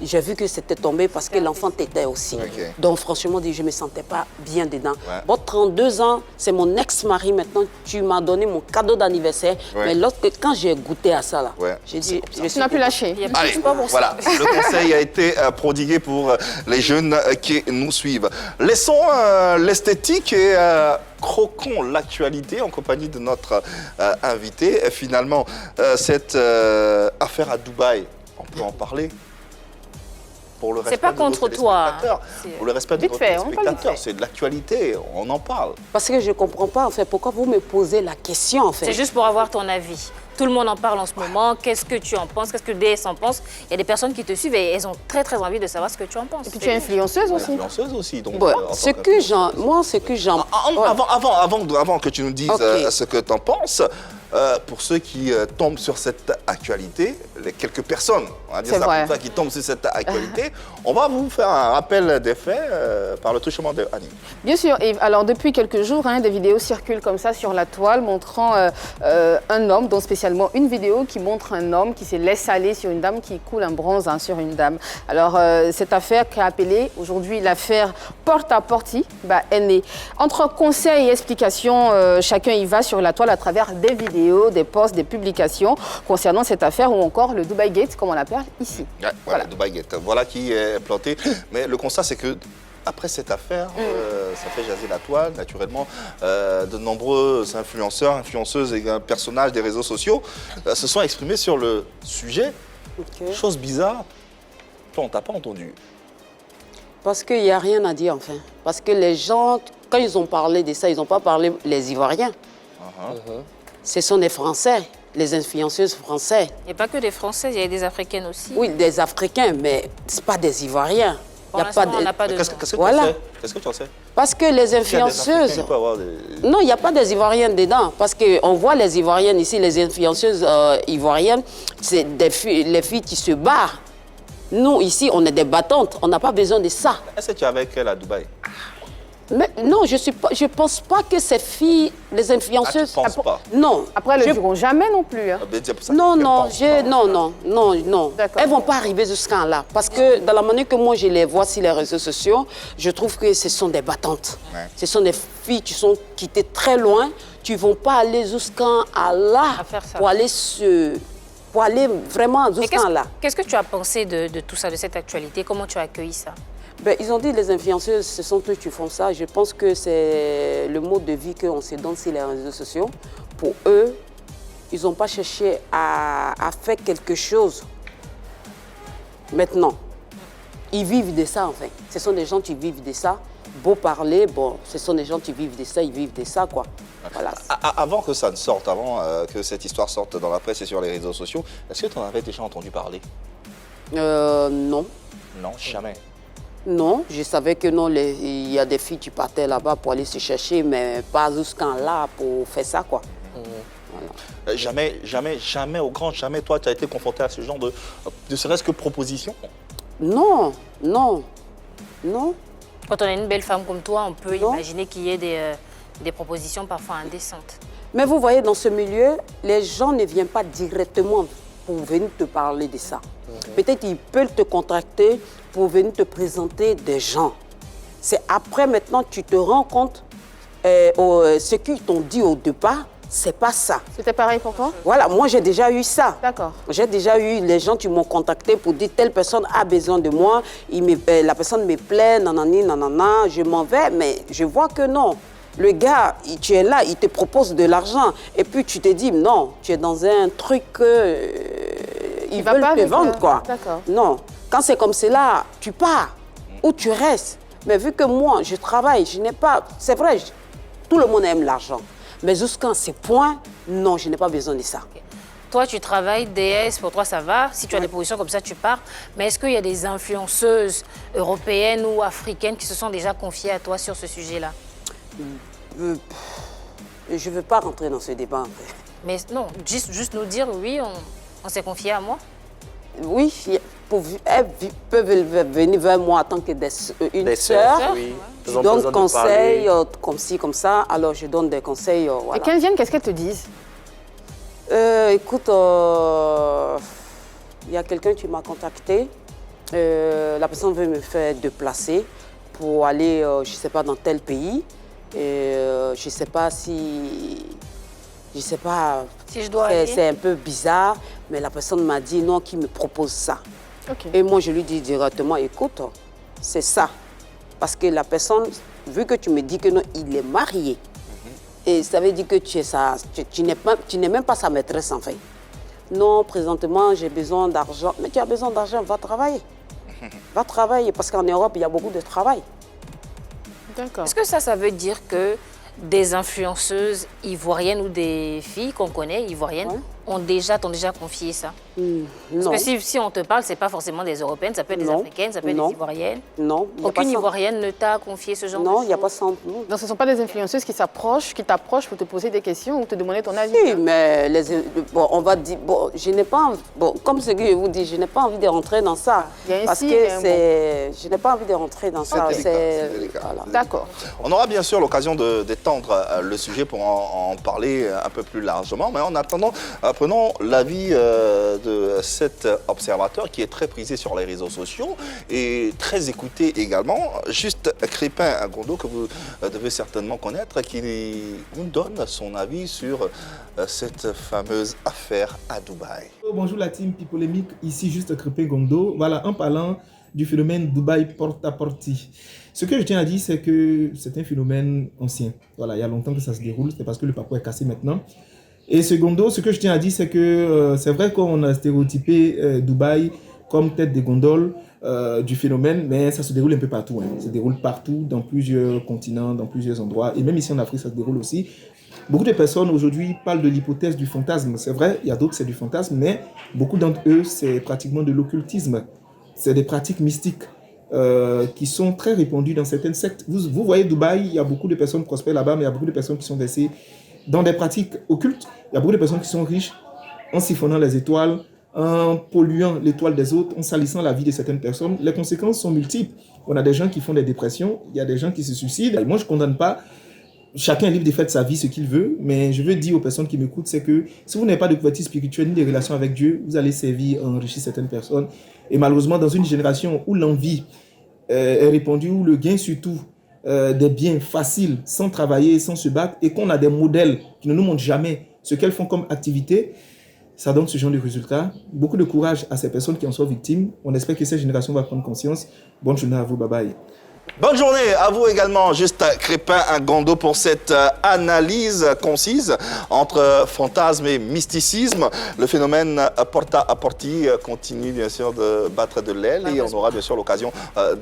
j'ai vu que c'était tombé parce que l'enfant t'était aussi. Okay. Donc franchement, je ne me sentais pas bien dedans. Ouais. Bon, 32 ans, c'est mon ex-mari maintenant, tu m'as donné mon cadeau d'anniversaire. Ouais. Mais quand j'ai goûté à ça, là, j'ai dit... Tu n'as plus lâché. Allez, voilà, le conseil a été prodigué pour les jeunes qui nous suivent. Laissons l'esthétique et croquons l'actualité en compagnie de notre invité. Et finalement, cette affaire à Dubaï, on peut en parler pour le respect pas contre toi. Pour le respect de nos téléspectateurs. C'est de l'actualité, on en parle. Parce que je ne comprends pas, en fait, pourquoi vous me posez la question, en fait. C'est juste pour avoir ton avis. Tout le monde en parle en ce moment. Qu'est-ce que tu en penses? Qu'est-ce que DS en pense? Il y a des personnes qui te suivent et elles ont très très envie de savoir ce que tu en penses. Et puis tu es influenceuse aussi. Influenceuse aussi. Donc, moi, ce que j'en... Avant que tu nous dises ce que tu en penses, pour ceux qui tombent sur cette actualité, les quelques personnes, on va dire ça comme ça, qui tombent sur cette actualité, on va vous faire un rappel des faits par le truchement d'Annie. Bien sûr. Et alors depuis quelques jours, des vidéos circulent comme ça sur la toile montrant un homme, dont spécialement une vidéo qui montre un homme qui se laisse aller sur une dame, qui coule un bronze sur une dame. Alors cette affaire qui a appelé aujourd'hui l'affaire porte-à-porte, elle est entre conseils et explications, chacun y va sur la toile à travers des vidéos, des posts, des publications concernant cette affaire ou encore le Dubai Gate, comme on l'appelle ici. Ouais, voilà, le Dubai Gate. Voilà qui est planté. Mais le constat, c'est que après cette affaire, ça fait jaser la toile, naturellement. De nombreux influenceurs, influenceuses et personnages des réseaux sociaux se sont exprimés sur le sujet. Chose bizarre, toi, on t'a pas entendu. Parce qu'il n'y a rien à dire, enfin. Parce que les gens, quand ils ont parlé de ça, ils n'ont pas parlé les Ivoiriens. Ce sont des Français, les influenceuses français. Il n'y a pas que des Françaises, il y a des Africaines aussi. Oui, des Africains, mais ce n'est pas des Ivoiriens. Pour l'instant, on n'a pas de... Qu'est-ce que tu en sais? Parce que les influenceuses... Non, il n'y a pas des Ivoiriennes dedans. Parce qu'on voit les Ivoiriennes ici, les influenceuses ivoiriennes, c'est les filles qui se barrent. Nous, ici, on est des battantes. On n'a pas besoin de ça. Est-ce que tu es avec elle à Dubaï? Mais non, je ne pense pas que ces filles, les influenceuses... Ah, tu penses pas? Non. Après, elles ne le diront jamais non plus. Non. Elles ne vont pas arriver jusqu'à là. Parce que dans la manière que moi, je les vois sur les réseaux sociaux, je trouve que ce sont des battantes. Ouais. Ce sont des filles qui sont quittées très loin. Tu ne vas pas aller jusqu'à là pour aller vraiment jusqu'à là. Qu'est-ce que tu as pensé de tout ça, de cette actualité? Comment tu as accueilli ça? Ils ont dit les influenceuses, ce sont eux qui font ça. Je pense que c'est le mode de vie qu'on se donne sur les réseaux sociaux. Pour eux, ils n'ont pas cherché à faire quelque chose maintenant. Ils vivent de ça, en fait. Ce sont des gens qui vivent de ça. Beau parler, ce sont des gens qui vivent de ça, ils vivent de ça, quoi. Voilà. Avant que ça ne sorte, avant que cette histoire sorte dans la presse et sur les réseaux sociaux, est-ce que tu en avais déjà entendu parler? Non. Non, jamais. Non, je savais que non, il y a des filles qui partaient là-bas pour aller se chercher, mais pas jusqu'à là pour faire ça, quoi. Voilà. Jamais, au grand jamais, toi, tu as été confronté à ce genre de serait-ce que proposition? Non. Quand on a une belle femme comme toi, on peut imaginer qu'il y ait des propositions parfois indécentes. Mais vous voyez, dans ce milieu, les gens ne viennent pas directement pour venir te parler de ça. Peut-être qu'ils peuvent te contacter pour venir te présenter des gens. C'est après, maintenant, tu te rends compte, ce qu'ils t'ont dit au départ, c'est pas ça. C'était pareil pour toi? Voilà, moi j'ai déjà eu ça. D'accord. J'ai déjà eu les gens qui m'ont contacté pour dire telle personne a besoin de moi, la personne me plaît, nanani, nanana, je m'en vais, mais je vois que non. Le gars, tu es là, il te propose de l'argent, et puis tu te dis non, tu es dans un truc ils veulent te vendre, quoi. D'accord. Non. Quand c'est comme cela, tu pars ou tu restes. Mais vu que moi, je travaille, je n'ai pas... C'est vrai, tout le monde aime l'argent. Mais jusqu'à ce point, non, je n'ai pas besoin de ça. Okay. Toi, tu travailles, DS, pour toi, ça va. Si tu as des positions comme ça, tu pars. Mais est-ce qu'il y a des influenceuses européennes ou africaines qui se sont déjà confiées à toi sur ce sujet-là? Je ne veux pas rentrer dans ce débat. Mais non, juste nous dire, oui, on s'est confié à moi? Oui, elles peuvent venir vers moi en tant que une sœur. Oui. Je donne conseils comme ci, comme ça. Alors, je donne des conseils. Voilà. Et qu'elles viennent, qu'est-ce qu'elles te disent? Écoute, il y a quelqu'un qui m'a contacté. La personne veut me faire déplacer pour aller, je ne sais pas, dans tel pays. Je ne sais pas si... Je ne sais pas, si je dois aller. C'est un peu bizarre, mais la personne m'a dit non, qui me propose ça. Okay. Et moi, je lui dis directement, écoute, c'est ça. Parce que la personne, vu que tu me dis que non, il est marié, et ça veut dire que tu n'es même pas sa maîtresse en fait. Non, présentement, j'ai besoin d'argent. Mais tu as besoin d'argent, va travailler. Va travailler, parce qu'en Europe, il y a beaucoup de travail. D'accord. Est-ce que ça veut dire que des influenceuses ivoiriennes ou des filles qu'on connaît, ivoiriennes, t'ont déjà confié ça? Parce Non. que si on te parle, ce n'est pas forcément des Européennes, ça peut être des Africaines, ça peut être des Ivoiriennes. Non. Aucune Ivoirienne ne t'a confié ce genre de choses? Non, il n'y a pas ça. Donc ce ne sont pas des influenceuses qui t'approchent pour te poser des questions ou te demander ton avis? Oui, mais bon, on va dire, bon, je n'ai pas, bon, comme ce que je vous dis, je n'ai pas envie de rentrer dans ça. Parce que je n'ai pas envie de rentrer dans ça. Voilà. D'accord. On aura bien sûr l'occasion d'étendre le sujet pour en parler un peu plus largement, mais en attendant, prenons l'avis de cet observateur qui est très prisé sur les réseaux sociaux et très écouté également. Juste Crépin Gondo, que vous devez certainement connaître, qui nous donne son avis sur cette fameuse affaire à Dubaï. Bonjour la team Pipolémique, ici juste Crépin Gondo. Voilà, en parlant du phénomène Dubaï porte-à-porte. Ce que je tiens à dire, c'est que c'est un phénomène ancien. Voilà, il y a longtemps que ça se déroule, c'est parce que le parcours est cassé maintenant. Et secondo, ce que je tiens à dire, c'est que c'est vrai qu'on a stéréotypé Dubaï comme tête des gondoles du phénomène, mais ça se déroule un peu partout. Ça se déroule partout, dans plusieurs continents, dans plusieurs endroits. Et même ici en Afrique, ça se déroule aussi. Beaucoup de personnes aujourd'hui parlent de l'hypothèse du fantasme. C'est vrai, il y a d'autres, c'est du fantasme, mais beaucoup d'entre eux, c'est pratiquement de l'occultisme. C'est des pratiques mystiques qui sont très répandues dans certaines sectes. Vous voyez Dubaï, il y a beaucoup de personnes prospères là-bas, mais il y a beaucoup de personnes qui sont versées dans des pratiques occultes. Il y a beaucoup de personnes qui sont riches en siphonnant les étoiles, en polluant l'étoile des autres, en salissant la vie de certaines personnes. Les conséquences sont multiples. On a des gens qui font des dépressions, il y a des gens qui se suicident. Et moi, je ne condamne pas. Chacun est libre de faire de sa vie ce qu'il veut, mais je veux dire aux personnes qui m'écoutent, c'est que si vous n'avez pas de couverture spirituelle ni de relation avec Dieu, vous allez servir à enrichir certaines personnes. Et malheureusement, dans une génération où l'envie est répandue, où le gain surtout des biens faciles, sans travailler, sans se battre, et qu'on a des modèles qui ne nous montrent jamais ce qu'elles font comme activité, ça donne ce genre de résultats. Beaucoup de courage à ces personnes qui en sont victimes. On espère que cette génération va prendre conscience. Bonne journée à vous, bye bye. Bonne journée à vous également, juste Crépin Gondo, pour cette analyse concise entre fantasme et mysticisme. Le phénomène porta-à-porti continue bien sûr de battre de l'aile et on aura bien sûr l'occasion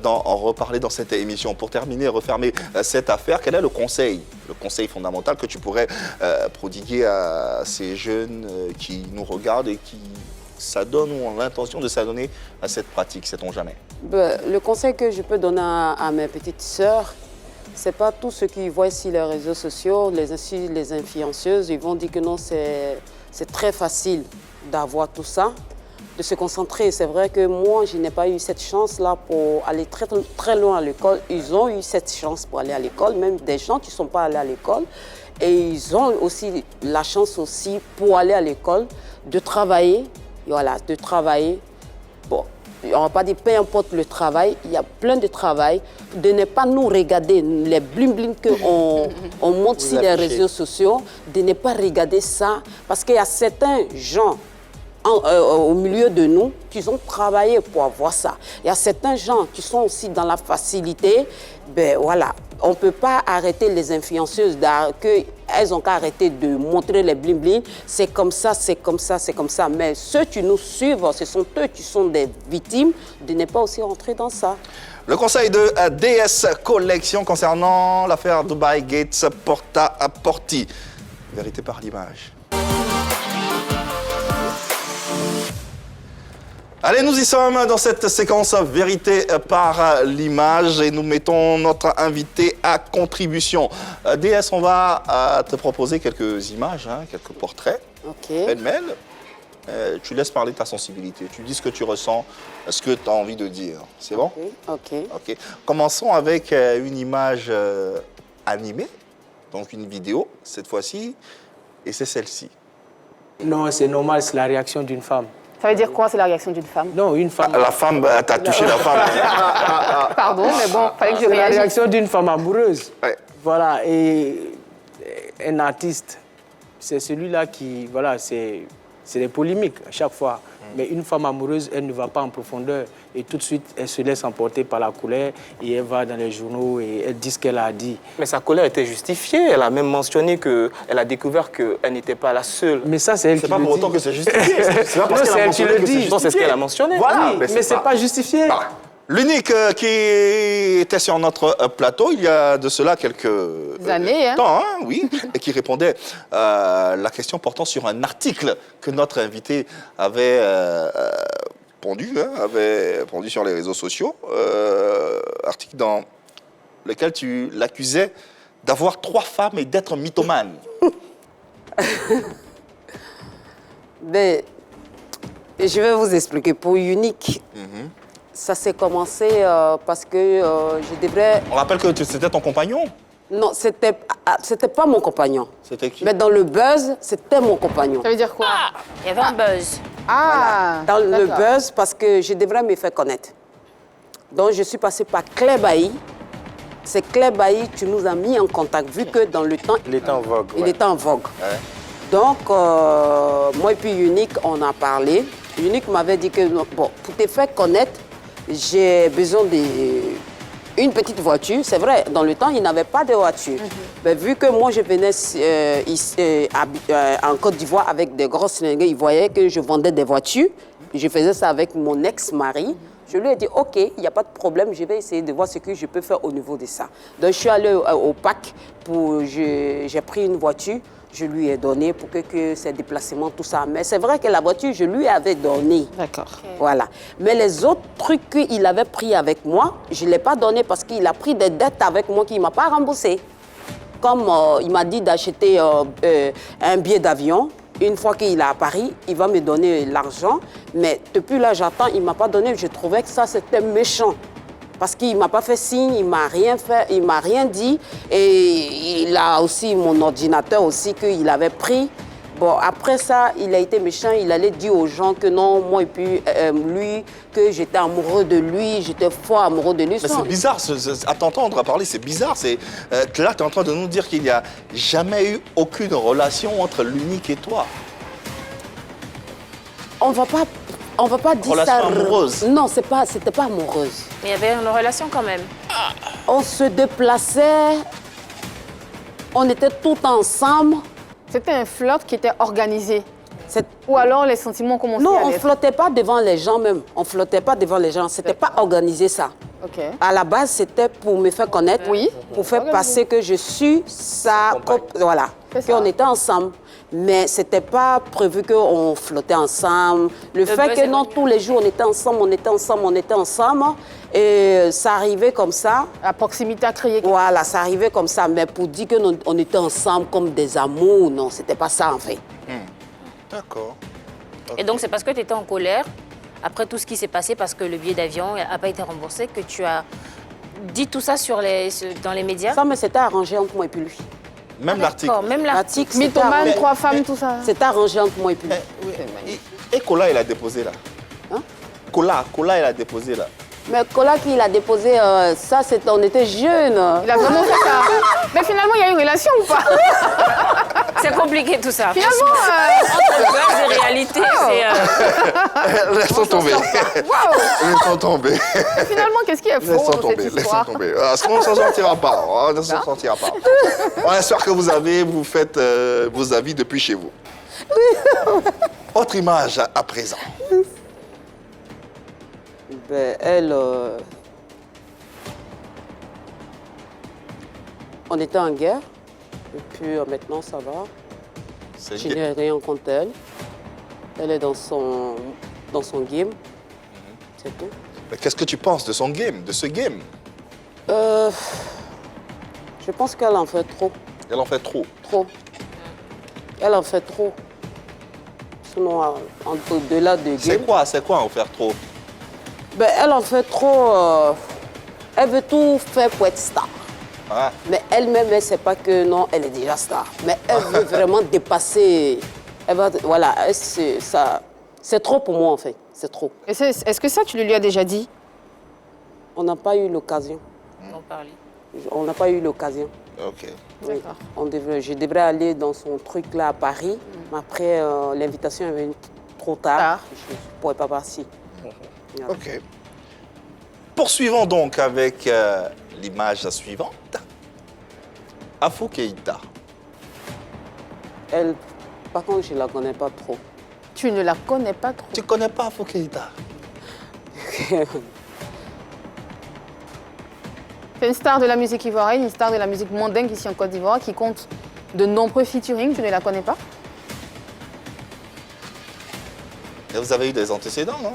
d'en reparler dans cette émission. Pour terminer, refermer cette affaire, quel est le conseil fondamental que tu pourrais prodiguer à ces jeunes qui nous regardent et qui s'adonnent ou ont l'intention de s'adonner à cette pratique, sait-on jamais? Le conseil que je peux donner à mes petites sœurs, c'est pas tous ceux qui voient sur les réseaux sociaux, les influenceuses, ils vont dire que non, c'est très facile d'avoir tout ça, de se concentrer. C'est vrai que moi, je n'ai pas eu cette chance-là pour aller très, très loin à l'école. Ils ont eu cette chance pour aller à l'école, même des gens qui ne sont pas allés à l'école. Et ils ont aussi la chance aussi pour aller à l'école, de travailler. Voilà, de travailler. Bon, on ne va pas dire peu importe le travail, il y a plein de travail. De ne pas nous regarder les bling-bling qu'on monte sur les réseaux sociaux, de ne pas regarder ça. Parce qu'il y a certains gens au milieu de nous qui ont travaillé pour avoir ça. Il y a certains gens qui sont aussi dans la facilité. Ben voilà, on ne peut pas arrêter les influenceuses elles ont qu'à arrêter de montrer les bling-bling. C'est comme ça, c'est comme ça, c'est comme ça. Mais ceux qui nous suivent, ce sont eux qui sont des victimes, de ne pas aussi rentrer dans ça. Le conseil de DS Collection concernant l'affaire Dubaï Gates porta-à-porti. Vérité par l'image. Allez, nous y sommes dans cette séquence Vérité par l'image et nous mettons notre invité à contribution. DS, on va te proposer quelques images, quelques portraits. Ok. Pêle-mêle. Tu laisses parler ta sensibilité. Tu dis ce que tu ressens, ce que tu as envie de dire. C'est bon? Ok. Commençons avec une image animée, donc une vidéo cette fois-ci, et c'est celle-ci. Non, c'est normal, c'est la réaction d'une femme. Ça veut dire quoi, c'est la réaction d'une femme? Non, une femme... La femme, t'as touché la femme. Pardon, mais bon, fallait que je C'est la réagisse. réaction d'une femme amoureuse. Ouais. Voilà, et un artiste, c'est celui-là qui... Voilà, c'est des polémiques à chaque fois. Mais une femme amoureuse, elle ne va pas en profondeur. Et tout de suite, elle se laisse emporter par la colère et elle va dans les journaux et elle dit ce qu'elle a dit. Mais sa colère était justifiée. Elle a même mentionné qu'elle a découvert qu'elle n'était pas la seule. Mais ça, c'est elle qui le dit. C'est pas pour autant que c'est justifié. C'est pas parce Non, qu'elle c'est a elle qui mentionné le que c'est dit. justifié. Non, c'est ce qu'elle a mentionné. Voilà, Oui, mais c'est pas justifié. L'unique qui était sur notre plateau il y a de cela quelques années, hein. temps, hein, oui, et qui répondait la question portant sur un article que notre invité avait pondu sur les réseaux sociaux, article dans lequel tu l'accusais d'avoir 3 femmes et d'être mythomane. Ben, je vais vous expliquer. Pour Unique, ça s'est commencé parce que je devrais... On rappelle que c'était ton compagnon? Non, c'était pas mon compagnon. C'était qui? Mais dans le buzz, c'était mon compagnon. Ça veut dire quoi? Il y avait un buzz. Ah, Dans le d'accord. buzz, parce que je devrais me faire connaître. Donc, je suis passée par Claire Bailly. C'est Claire Bailly qui nous a mis en contact, vu que dans le temps, Il était en vogue. il ouais. était en vogue. Ouais. Donc, moi et puis Unique, on a parlé. Unique m'avait dit que, bon, pour te faire connaître, j'ai besoin d'une petite voiture. C'est vrai, dans le temps, il n'avait pas de voiture. Mais vu que moi, je venais ici, en Côte d'Ivoire avec des gros Sénégalais, ils voyaient que je vendais des voitures. Je faisais ça avec mon ex-mari. Je lui ai dit, OK, il n'y a pas de problème, je vais essayer de voir ce que je peux faire au niveau de ça. Donc, je suis allée au PAC, j'ai pris une voiture, je lui ai donné pour que ses déplacements, tout ça. Mais c'est vrai que la voiture, je lui avais donné. D'accord. Voilà. Mais les autres trucs qu'il avait pris avec moi, je ne l'ai pas donné parce qu'il a pris des dettes avec moi qu'il ne m'a pas remboursé. Comme il m'a dit d'acheter un billet d'avion, une fois qu'il est à Paris, il va me donner l'argent. Mais depuis là, j'attends, il ne m'a pas donné. Je trouvais que ça, c'était méchant. Parce qu'il ne m'a pas fait signe, il ne m'a rien fait, il ne m'a rien dit. Et il a aussi mon ordinateur aussi qu'il avait pris. Bon, après ça, il a été méchant, il allait dire aux gens que non, moi et puis lui, que j'étais amoureux de lui, j'étais fort amoureux de lui. Mais c'est bizarre, à t'entendre parler, c'est bizarre. Là, tu es en train de nous dire qu'il n'y a jamais eu aucune relation entre l'unique et toi. On va pas dire Relation ça. amoureuse. Non, c'était pas amoureuse. Mais il y avait une relation quand même. On se déplaçait, on était tout ensemble. C'était un flirt qui était organisé. C'est- Ou alors les sentiments commençaient Non, à on naître. flottait pas devant les gens même. On flottait pas devant les gens. C'était pas organisé ça. Ok. À la base, c'était pour me faire connaître. Oui. Pour faire passer que je suis sa voilà. C'est ça. Qu'on était ensemble. Mais c'était pas prévu qu'on flottait ensemble. Le fait buzz que est non, venu. tous les jours, on était ensemble. Et ça arrivait comme ça. La proximité a créé. Voilà, ça arrivait comme ça. Mais pour dire qu'on était ensemble comme des amours, non, c'était pas ça en fait. D'accord. Et donc, c'est parce que tu étais en colère, après tout ce qui s'est passé, parce que le billet d'avion n'a pas été remboursé, que tu as dit tout ça dans les médias. Ça, mais c'était arrangé entre moi et puis lui. Même l'article. D'accord, même L'article, c'était Mythomane, arrangé. 3 femmes, tout ça. C'était arrangé entre moi et puis lui. Et Kola, il a déposé là. Hein? Kola, il a déposé là. Mais Kola qu'il a déposé, ça, on était jeunes. Il a vraiment fait ça. Mais finalement, il y a une relation ou pas? C'est compliqué tout ça. Finalement, Entre buzz et réalité, c'est... Laissons tomber. Laissons tomber. finalement, qu'est-ce qui est faux Laissons dans tomber, cette laissons histoire? tomber. Parce qu'on ne s'en sortira pas. On ne s'en sortira pas. On espère que vous faites vos avis depuis chez vous. Autre image à présent. Ben, elle, on était en guerre. Et puis maintenant, ça va. C'est Je n'ai rien contre elle. Elle est dans son game. C'est tout. Mais qu'est-ce que tu penses de son game, de ce game? Je pense qu'elle en fait trop. Elle en fait trop. Trop. Elle en fait trop. Sinon, au-delà de game. C'est quoi en faire trop? Ben, elle en fait trop. Elle veut tout faire pour être star. Ah. Mais elle-même, elle ne sait pas que non, elle est déjà star. Mais elle veut vraiment dépasser. Voilà, c'est trop pour moi en fait, c'est trop. Est-ce que ça, tu le lui as déjà dit? On n'a pas eu l'occasion. On n'a pas eu l'occasion. Ok. Oui. Je devrais aller dans son truc là à Paris, mais après l'invitation est venue trop tard. Je ne pourrais pas partir. Voilà. Ok. Poursuivons donc avec l'image suivante. Afo Keïta. Elle, par contre, je ne la connais pas trop. Tu ne la connais pas trop? Tu ne connais pas Afo Keïta? C'est une star de la musique ivoirienne, une star de la musique mandingue ici en Côte d'Ivoire qui compte de nombreux featuring. Tu ne la connais pas? Et vous avez eu des antécédents, non?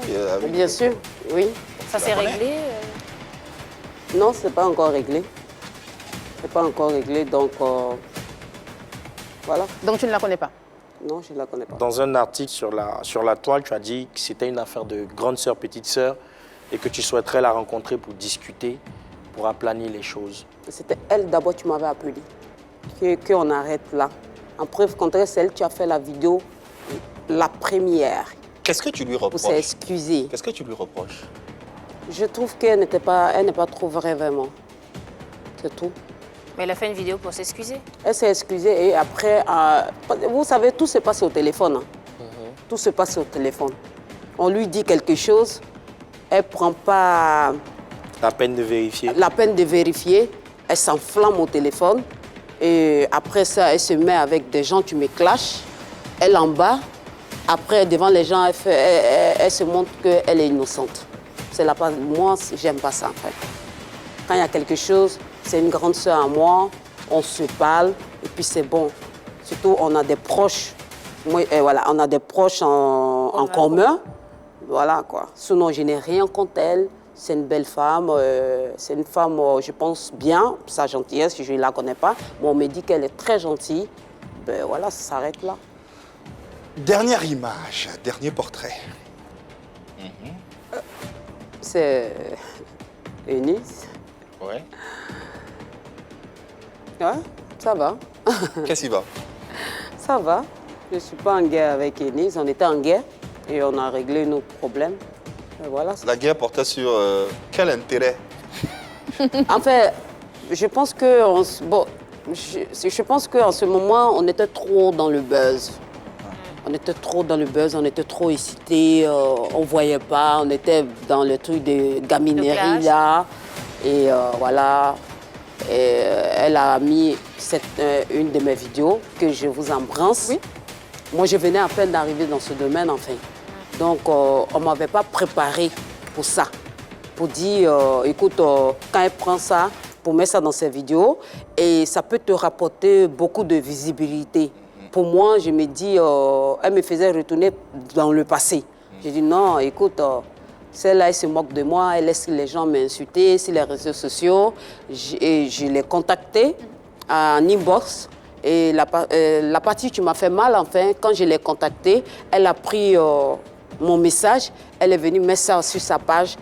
Bien sûr, oui. Ça s'est réglé Non, ce n'est pas encore réglé. C'est pas encore réglé, donc voilà. Donc tu ne la connais pas? Non, je ne la connais pas. Dans un article sur la toile, tu as dit que c'était une affaire de grande sœur, petite sœur et que tu souhaiterais la rencontrer pour discuter, pour aplanir les choses. C'était elle d'abord, tu m'avais appelé. Qu'on arrête là. En preuve contraire, c'est elle qui a fait la vidéo, la première. Qu'est-ce que tu lui reproches? Pour s'excuser. Qu'est-ce que tu lui reproches? Je trouve qu'elle n'est pas trop vraie vraiment. C'est tout. Mais elle a fait une vidéo pour s'excuser. Elle s'est excusée et après, vous savez, tout se passe au téléphone. Hein. Tout se passe au téléphone. On lui dit quelque chose, elle ne prend pas la peine de vérifier. La peine de vérifier, elle s'enflamme au téléphone et après ça, elle se met avec des gens, tu me clashes, elle en bas. Après, devant les gens, elle se montre qu'elle est innocente. Moi, j'aime pas ça en fait. Quand il y a quelque chose, c'est une grande sœur à moi, on se parle et puis c'est bon. Surtout, on a des proches. Voilà, on a des proches en commun. Voilà quoi. Sinon, je n'ai rien contre elle. C'est une belle femme. C'est une femme, je pense, bien. Sa gentillesse, je ne la connais pas. Mais on me dit qu'elle est très gentille. Ben voilà, ça s'arrête là. Dernière image, dernier portrait. C'est Eunice. Ouais. Ouais, ça va. Qu'est-ce qui va? Ça va. Je ne suis pas en guerre avec Eunice. On était en guerre et on a réglé nos problèmes. Et voilà. La guerre portait sur quel intérêt? En fait, je pense que je pense qu'en ce moment, on était trop dans le buzz. On était trop dans le buzz, on était trop excités, on ne voyait pas, on était dans le truc de gaminerie là. Et voilà, et, elle a mis une de mes vidéos que je vous embrasse. Oui. Moi, je venais à peine d'arriver dans ce domaine, enfin. Donc, on ne m'avait pas préparé pour ça. Pour dire, écoute, quand elle prend ça, pour mettre ça dans ses vidéos, et ça peut te rapporter beaucoup de visibilité. Pour moi, je me dis, elle me faisait retourner dans le passé. J'ai dit, non, écoute, celle-là, elle se moque de moi, elle laisse les gens m'insulter sur les réseaux sociaux. Je l'ai contactée en inbox. Et la partie qui m'a fait mal, enfin, quand je l'ai contactée, elle a pris mon message, elle est venue mettre ça sur sa page,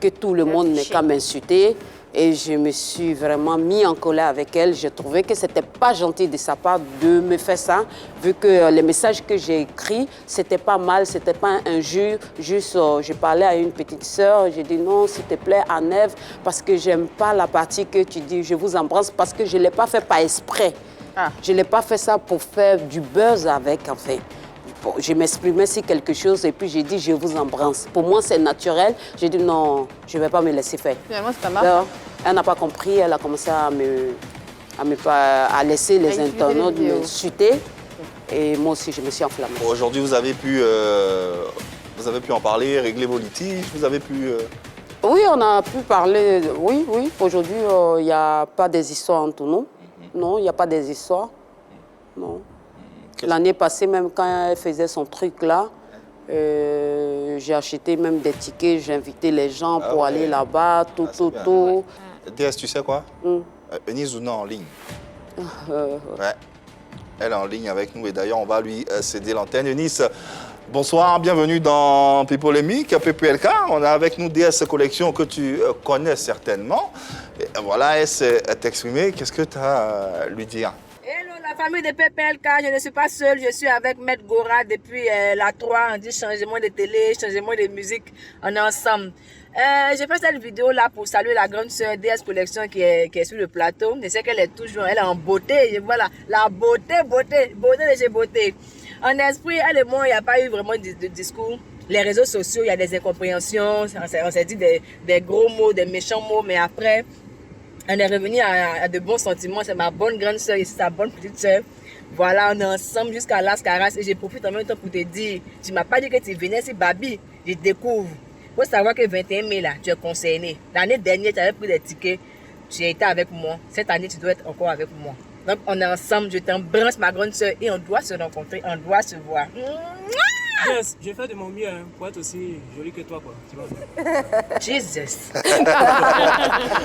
que tout le monde n'est qu'à m'insulter. Et je me suis vraiment mis en colère avec elle. Je trouvais que ce n'était pas gentil de sa part de me faire ça, vu que les messages que j'ai écrits, ce n'était pas mal, ce n'était pas un injure. Juste, je parlais à une petite sœur, j'ai dit non, s'il te plaît, Anève, parce que j'aime pas la partie que tu dis, je vous embrasse, parce que je ne l'ai pas fait par exprès. Je ne l'ai pas fait ça pour faire du buzz avec, en fait. Je m'exprimais sur quelque chose et puis j'ai dit je vous embrasse. Pour moi, c'est naturel. J'ai dit non, je ne vais pas me laisser faire. Finalement, c'est pas mal. Elle n'a pas compris, elle a commencé à laisser les internautes m'insulter. Et moi aussi, je me suis enflammée. Aujourd'hui, vous avez pu en parler, régler vos litiges, vous avez pu... Oui, on a pu parler, oui. Aujourd'hui, il n'y a pas des histoires entre nous. Non, il n'y a pas des histoires. Non. L'année passée, même quand elle faisait son truc là, j'ai acheté même des tickets, j'ai invité les gens pour aller là-bas, tout. DS, tu sais quoi? Eunice Zouna en ligne. Ouais. Elle est en ligne avec nous et d'ailleurs, on va lui céder l'antenne. Eunice, bonsoir, bienvenue dans Pipolémique, PPLK. On a avec nous DS Collection que tu connais certainement. Et voilà, elle s'est exprimée. Qu'est-ce que tu as à lui dire? Hello la famille de PPLK, je ne suis pas seule, je suis avec Maître Gora depuis la 3, on dit changement de télé, changement de musique, on est ensemble. J'ai fait cette vidéo là pour saluer la grande sœur DS Collection qui est sur le plateau. Je sais qu'elle est toujours, elle est en beauté, voilà, la beauté de chez beauté. En esprit, elle et moi, il n'y a pas eu vraiment de discours. Les réseaux sociaux, il y a des incompréhensions, on s'est dit des gros mots, des méchants mots, mais après, on est revenu à de bons sentiments. C'est ma bonne grande sœur et c'est sa bonne petite sœur. Voilà, on est ensemble jusqu'à Las Caras et je profite en même temps pour te dire, tu ne m'as pas dit que tu venais si Babi, je découvre. Il faut savoir que 21 mai, là, tu es concerné. L'année dernière, tu avais pris des tickets, tu étais avec moi. Cette année, tu dois être encore avec moi. Donc, on est ensemble, je t'embrasse, ma grande sœur, et on doit se rencontrer, on doit se voir. Yes, je fais de mon mieux pour être aussi jolie que toi, quoi. Tu vois. Jesus.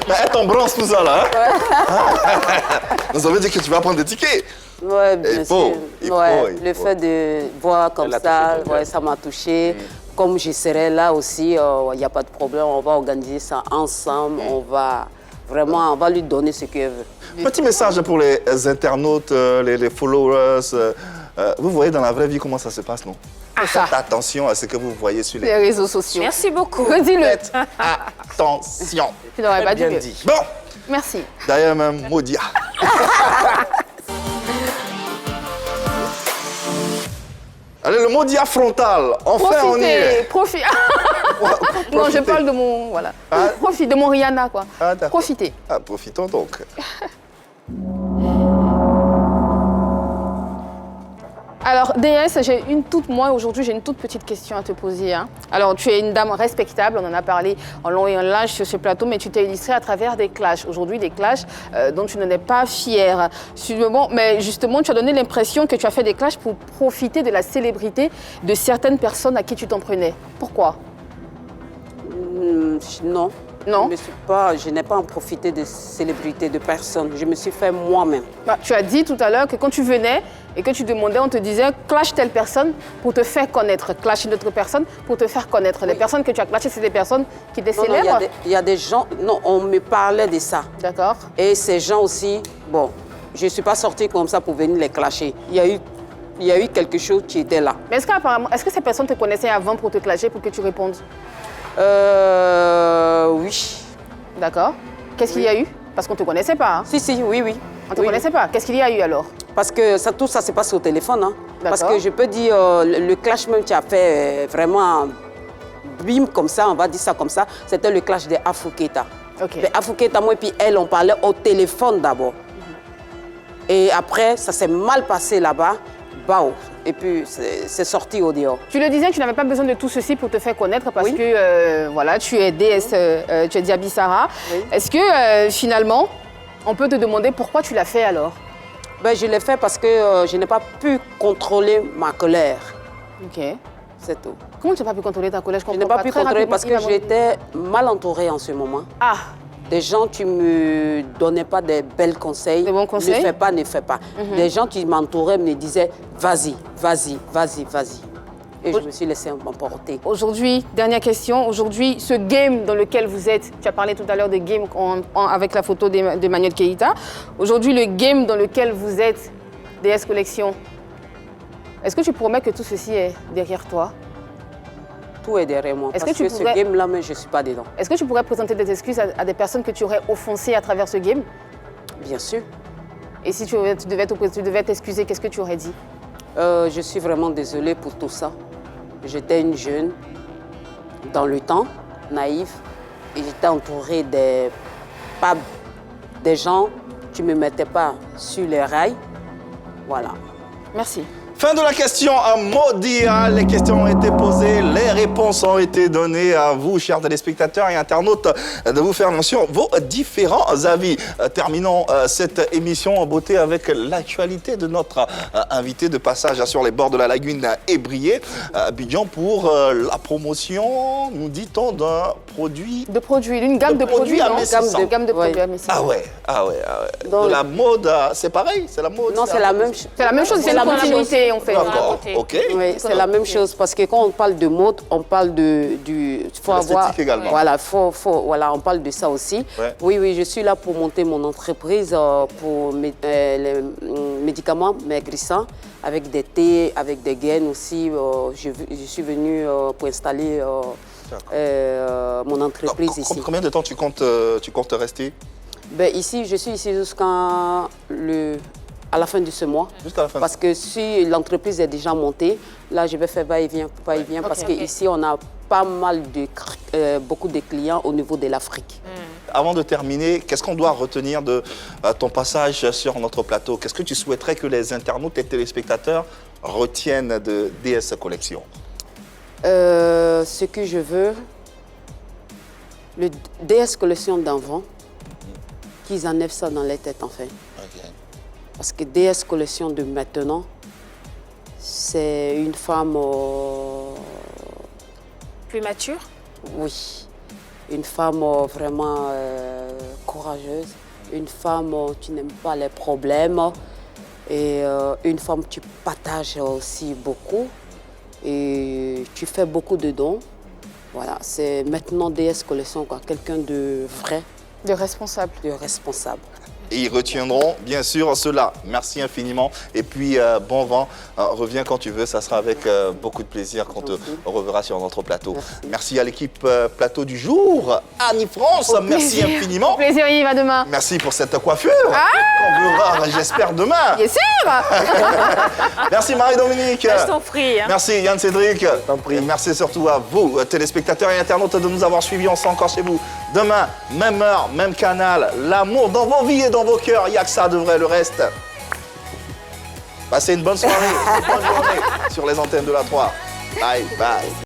Mais elle t'embrasse tout ça, là. Hein? Ça veut dire que tu vas prendre des tickets. Ouais, bien sûr. Le fait de voir comme ça, ça m'a touché. Comme je serai là aussi, il n'y a pas de problème. On va organiser ça ensemble. On va lui donner ce qu'elle veut. Petit message pour les internautes, les followers. Vous voyez dans la vraie vie comment ça se passe, non? Faites attention à ce que vous voyez sur les réseaux sociaux. Merci beaucoup. Redis-le. Faites attention. Tu n'aurais pas bien dit. Bon. Merci. D'ailleurs, même Modia. Allez, le Modia frontal. Enfin, on y est. Non, je parle de mon... Voilà. Profite de mon Rihanna, quoi. Profitez. Profitons donc. Alors, DS, aujourd'hui, j'ai une toute petite question à te poser. Hein. Alors, tu es une dame respectable, on en a parlé en long et en large sur ce plateau, mais tu t'es illustrée à travers des clashs. Aujourd'hui, des clashs dont tu n'en es pas fière. Mais justement, tu as donné l'impression que tu as fait des clashs pour profiter de la célébrité de certaines personnes à qui tu t'en prenais. Pourquoi? Non. Non. Je n'ai pas en profité de célébrité de personne. Je me suis fait moi-même. Tu as dit tout à l'heure que quand tu venais et que tu demandais, on te disait clash telle personne pour te faire connaître, clash une autre personne pour te faire connaître. Oui. Les personnes que tu as clashées, c'est des personnes qui étaient célèbres. Il y a des gens, non, on me parlait de ça. D'accord. Et ces gens aussi, bon, je ne suis pas sortie comme ça pour venir les clasher. Il y a eu quelque chose qui était là. Mais est-ce que ces personnes te connaissaient avant pour te clasher, pour que tu répondes? Oui. D'accord. Qu'est-ce qu'il y a eu? Parce qu'on ne te connaissait pas. Hein? Si, oui. On ne te connaissait pas. Qu'est-ce qu'il y a eu alors? Parce que tout ça se passe au téléphone. Hein. Parce que je peux dire, le clash même qui a fait vraiment bim comme ça, on va dire ça comme ça, c'était le clash de Afro Keita. Okay. Afro Keita, moi et puis elle, on parlait au téléphone d'abord. Et après, ça s'est mal passé là-bas. Bao. Et puis, c'est sorti au dehors. Tu le disais, tu n'avais pas besoin de tout ceci pour te faire connaître parce que voilà, tu es DS, tu es Diaby Sarah. Oui. Est-ce que finalement, on peut te demander pourquoi tu l'as fait alors? Je l'ai fait parce que je n'ai pas pu contrôler ma colère. Ok. C'est tout. Comment tu n'as pas pu contrôler ta colère? Je n'ai pas pu contrôler parce que j'étais mal entourée en ce moment. Ah. Des gens qui ne me donnaient pas des bons conseils. Des bons conseils? Ne fais pas. Des gens qui m'entouraient me disaient, vas-y. Et je me suis laissée m'emporter. Aujourd'hui, dernière question. Aujourd'hui, ce game dans lequel vous êtes, tu as parlé tout à l'heure des games avec la photo d'Emmanuel Keïta. Aujourd'hui, le game dans lequel vous êtes, DS Collection, est-ce que tu promets que tout ceci est derrière toi? Tout est derrière moi. Parce que ce game-là, je ne suis pas dedans. Est-ce que tu pourrais présenter des excuses à des personnes que tu aurais offensées à travers ce game? Bien sûr. Et si tu devais t'excuser, qu'est-ce que tu aurais dit? Je suis vraiment désolée pour tout ça. J'étais une jeune, dans le temps, naïve, et j'étais entourée des gens qui ne me mettaient pas sur les rails. Voilà. Merci. Fin de la question à Modia. Les questions ont été posées, les réponses ont été données à vous, chers téléspectateurs et internautes, de vous faire mention vos différents avis. Terminons cette émission en beauté avec l'actualité de notre invité de passage sur les bords de la lagune Ébrié, Abidjan, pour la promotion, nous dit-on, d'un produit... D'une gamme de produits, à Messissan. Gamme de produits à Messissan. Ah ouais. Donc, la mode, c'est pareil? C'est la mode? Non, c'est la même chose. C'est la même chose, c'est la continuité. en fait. D'accord, ok. Oui, c'est la même chose parce que quand on parle de mode, on parle faut avoir également. Voilà, voilà, on parle de ça aussi. Ouais. Oui, je suis là pour monter mon entreprise pour les médicaments maigrissants avec des thés, avec des gaines aussi. Je suis venue pour installer mon entreprise ici. Combien de temps tu comptes rester? Ici, je suis ici jusqu'à la fin de ce mois. Jusqu'à la fin. Parce que si l'entreprise est déjà montée, là, je vais faire va-et-vient, parce qu'ici, on a pas mal beaucoup de clients au niveau de l'Afrique. Avant de terminer, qu'est-ce qu'on doit retenir de ton passage sur notre plateau? Qu'est-ce que tu souhaiterais que les internautes et téléspectateurs retiennent de DS Collection? Ce que je veux, le DS Collection d'avant, qu'ils enlèvent ça dans les têtes en fait. Okay. Parce que DS Collection de maintenant, c'est une femme... Plus mature? Oui. Une femme vraiment courageuse. Une femme qui n'aime pas les problèmes. Et une femme qui partage aussi beaucoup. Et tu fais beaucoup de dons. Voilà, c'est maintenant DS Collection, quoi. Quelqu'un de vrai. De responsable. De responsable. Et ils retiendront bien sûr cela. Merci infiniment. Et puis bon vent. Reviens quand tu veux. Ça sera avec beaucoup de plaisir qu'on te reverra sur notre plateau. Merci à l'équipe plateau du jour. Annie France, merci infiniment. Au plaisir, Yves, à demain. Merci pour cette coiffure. Qu'on verra, j'espère, demain. Bien sûr. Merci Marie-Dominique. Je t'en prie. Hein. Merci Yann Cédric. Et merci surtout à vous, téléspectateurs et internautes, de nous avoir suivis. On sera encore chez vous demain, même heure, même canal. L'amour dans vos vies et dans vos cœurs. Il n'y a que ça de vrai, le reste. Passez une bonne soirée, une bonne journée sur les antennes de la 3. Bye bye.